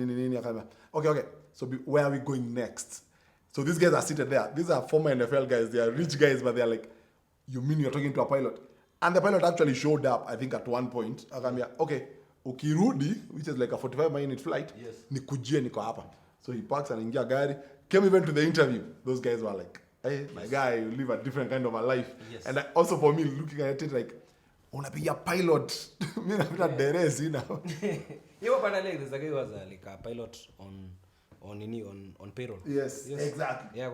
Okay. So where are we going next? So these guys are seated there. These are former NFL guys. They are rich guys, but they're like, "You mean you're talking to a pilot?" And the pilot actually showed up, I think, at one point. Okay, ukirudi, which is like a 45-minute flight, nikujie niko hapa. So he parks and ingia gari. Came even to the interview. Those guys were like, "Hey, my guy, you live a different kind of a life." And also for me, looking at it like, unapiga pilot. Mimi napita deresi, you know. You were like this guy was like a pilot on payroll. Yes, exactly. Yeah,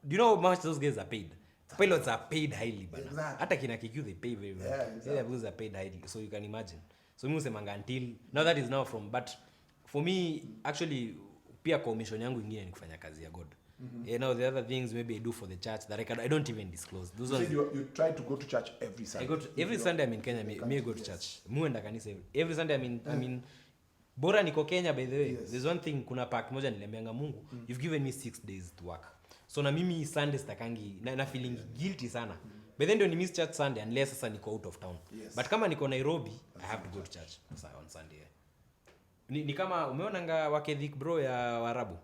do you know how much those guys are paid? Pilots are paid highly, bana. Exactly. Hata kina KQ they pay very well. Yeah, exactly. Yeah, those are paid highly, so you can imagine. So mimi usemanga until now that is now from, but for me actually pia commission yangu ingine ni kufanya kazi ya God. Now the other things maybe I do for the church that I don't even disclose. Those ones you try to go to church every Sunday. Every Sunday I'm in Kenya. Me go to church. Muenda kanisa every Sunday I mean bora niko Kenya by the way. There's one thing, kuna park moja niliambianga Mungu, you've given me 6 days to work. So na mimi Sunday stakangi na feeling guilty sana. But then don't miss church Sunday unless sasa niko out of town. But kama niko Nairobi, I have to go to church on Sunday. Ni kama umeonanga wakedhik bro ya Waarabu.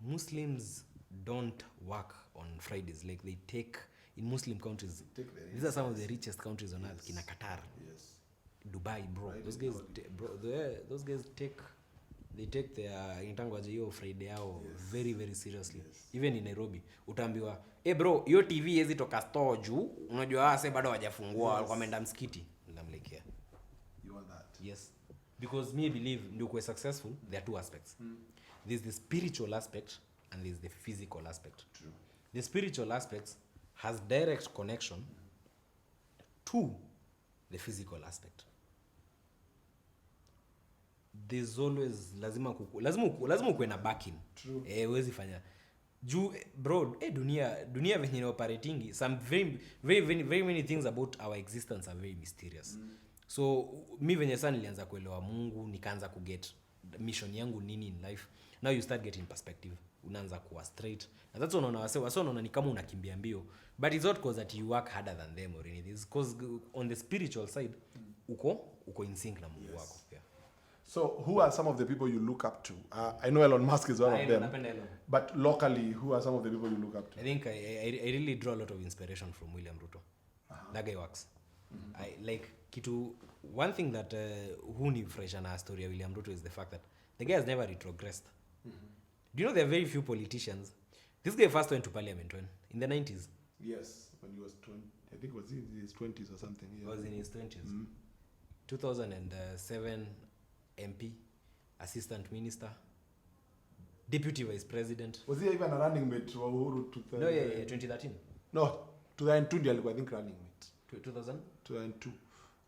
Muslims don't work on Fridays like they take in Muslim countries. These are some of the richest countries on earth, kina Qatar. Dubai bro. Those guys take their intangwaje hiyo Friday yao very very seriously. Even in Nairobi utaambiwa bro hiyo TV hizi toka store juu unajua sasa bado hawajafungua wameenda msikiti. Ndamlekea you want that. Yes, because me believe ndio kuwa successful there are two aspects. There's the spiritual aspect and there's the physical aspect. True. The spiritual aspect has direct connection to the physical aspect. There's always lazima ukuwe na backing. Huwezi fanya juu bro dunia venye operating some very very very very many things about our existence are very mysterious. So mi venye sana nilianza kuelewa Mungu, nikaanza kuget mission yangu nini in life. Now you start getting perspective. Unaanza kuwa straight. And that's unaona wase unaona ni kama unakimbia mbio. But it's not because that you work harder than them or anything. It's because on the spiritual side uko in sync na Mungu wako. Yeah. So who are some of the people you look up to? I know Elon Musk is one of them. But locally, who are some of the people you look up to? I think I really draw a lot of inspiration from William Ruto. That guy works. I like one thing that who ni fresh na story ya William Ruto is the fact that the guy has never retrogressed. Do you know there are very few politicians? This guy first went to parliament when? In the 90s? Yes, when he was 20. I think it was in his 20s or something. Yeah. He was in his 20s. 2007 MP, assistant minister, deputy vice president. Was he even a running mate to Uhuru? No, yeah, 2013. No, 2002 ndio alikuwa I think running mate. 2002.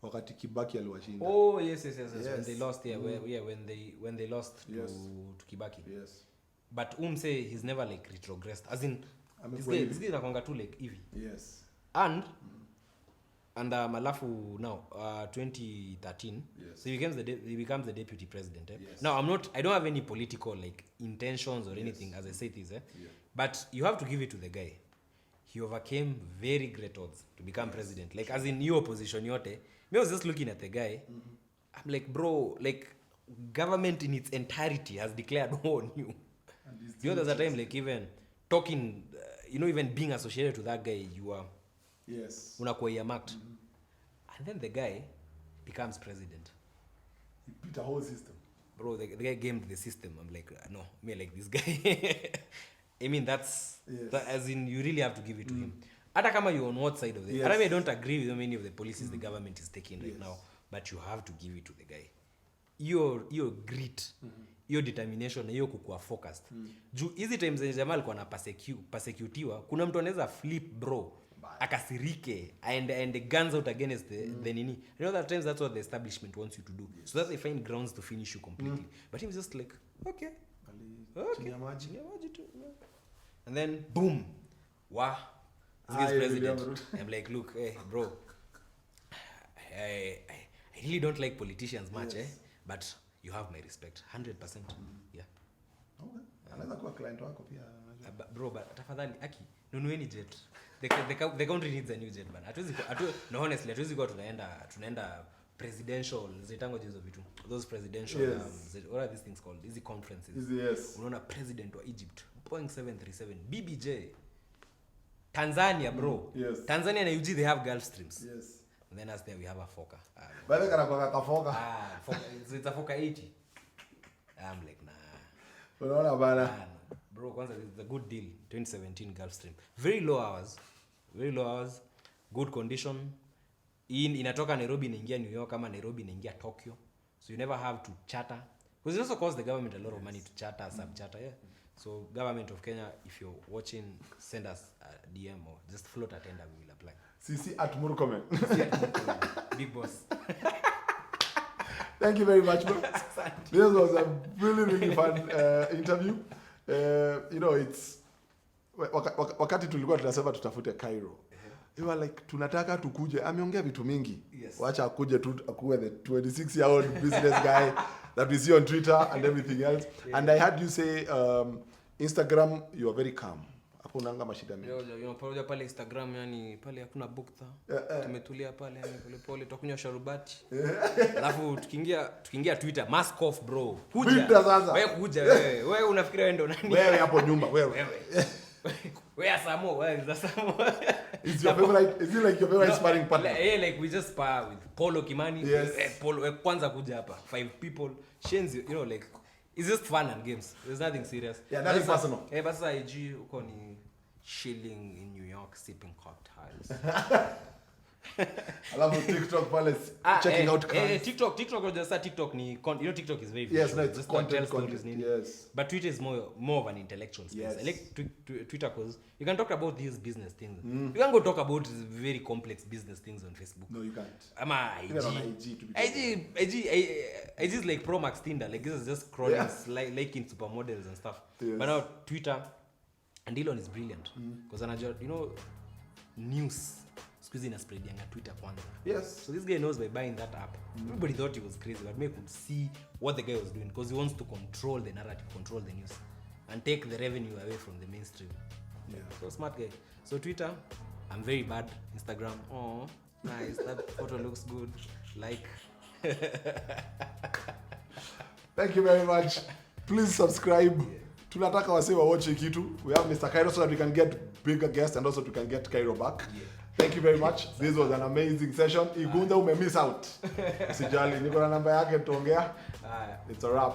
Wakati Kibaki aliwashinda. Oh, yes. When they lost, when they lost to Kibaki. Yes. But say he's never like retrogressed. As in, this guy anakwanga tu like hivi. Yes. And Malafu now 2013, yes. So he becomes the deputy president. Yes. Now I don't have any political like intentions or anything as I say this. But you have to give it to the guy. He overcame very great odds to become president. Like as in your opposition yote. Me was just looking at the guy. I'm like, bro, like government in its entirety has declared war on you. You know, there's a time like even talking, even being associated to that guy, you are unakuwa earmarked. And then the guy becomes president. He beat the whole system. Bro, the guy gamed the system. I'm like, no, me like this guy. I mean, that's as in you really have to give it to him. Hata kama you're on what side of the I don't agree with many of the policies the government is taking right now, but you have to give it to the guy. Your grit, your determination na hiyo kukua focused. Juu hizi times zenye jamaa alikuwa na persecutiwa, kuna mtu anaweza flip bro. Akasirike and the guns out against the nini. You know that times that's what the establishment wants you to do. So that they find grounds to finish you completely. But he was just like, okay. And then boom. Wow. This guy's president. I'm like, look, hey, bro. I really don't like politicians much, but you have my respect 100%. Yeah. Okay. Anaweza kuwa client wako pia. Bro, but tafadhali aki nunueni jet. The country needs a new jet man. No, honestly, hatuwezi kuwa tunaenda presidential zitango hizo vitu. Those presidential what are these things called? These conferences. Yes. Unaona president wa Egypt, Boeing 737, BBJ. Tanzania, bro. Yes. Tanzania and UG they have Gulf Streams. Yes. And then as there we have a Fokker. By the way, kana Fokker. It's a Fokker 80. I'm like, nah. Unaona bana. Bro, kwanza it's a good deal. 2017 Gulf Stream. Very low hours. Good condition. Inatoka Nairobi inaingia New York ama Nairobi inaingia Tokyo. So you never have to charter. Because it also costs the government a lot of money to charter, sub-charter, So government of Kenya, if you're watching, send us a DM or just float a tender, we will apply. CC at Murkomen. Big boss. Thank you very much, bro. This was a really fun interview. It's wakati tulikuwa tunasema tutafute Cairo. You were like, tunataka tukuje. Ameongea vitu mingi. Wacha akuje tu akuwe the 26-year-old business guy that we see on Twitter and everything else. And I heard you say Instagram, you are very calm. Hapo unanga mashida mengi. Pamoja pale Instagram yani pale hakuna bukta. Tumetulia pale yani pole tutakunywa sharubati. Alafu tukiingia Twitter, mask off bro. Kuja. Wewe kuja wewe. Wewe unafikiria wewe ndo nani? Wewe hapo nyumba wewe. Where Samo? Where is the Samo? Is it like your favorite sparring partner? Yeah, like we just spar with Polo Kimani. Polo kwanza kuja hapa. 5 people. Shenzi, like it's just fun and games. There's nothing serious. Yeah, nothing personal. Basi IG uko ni chilling in New York sipping cocktails. I love TikTok pale checking out cars. TikTok just TikTok ni TikTok is very visual. Yes, just content. Yes. But Twitter is more of an intellectual space. Yes. I like Twitter because you can talk about these business things. You can go talk about very complex business things on Facebook. No, you can't. IG. On IG is like Pro Max Tinder. Like this is just crawling, liking supermodels and stuff. Yes. But now Twitter and Elon is brilliant because anajua news. squeeze ina spread yanga Twitter kwanza. Yes. So this guy knows by buying that app. Everybody thought he was crazy, but me could see what the guy was doing because he wants to control the narrative, control the news, and take the revenue away from the mainstream. Yeah. So smart guy. So Twitter, I'm very bad. Instagram, oh nice, that photo looks good. Like. Thank you very much. Please subscribe. Tunataka wase wa watch kitu. We have Mr. Kairo so that we can get bigger guests and also we can get Kairo back. Yeah. Thank you very much. This was an amazing session. Igunda ume miss out. Usijali, niko na namba yake tuongea. It's a wrap.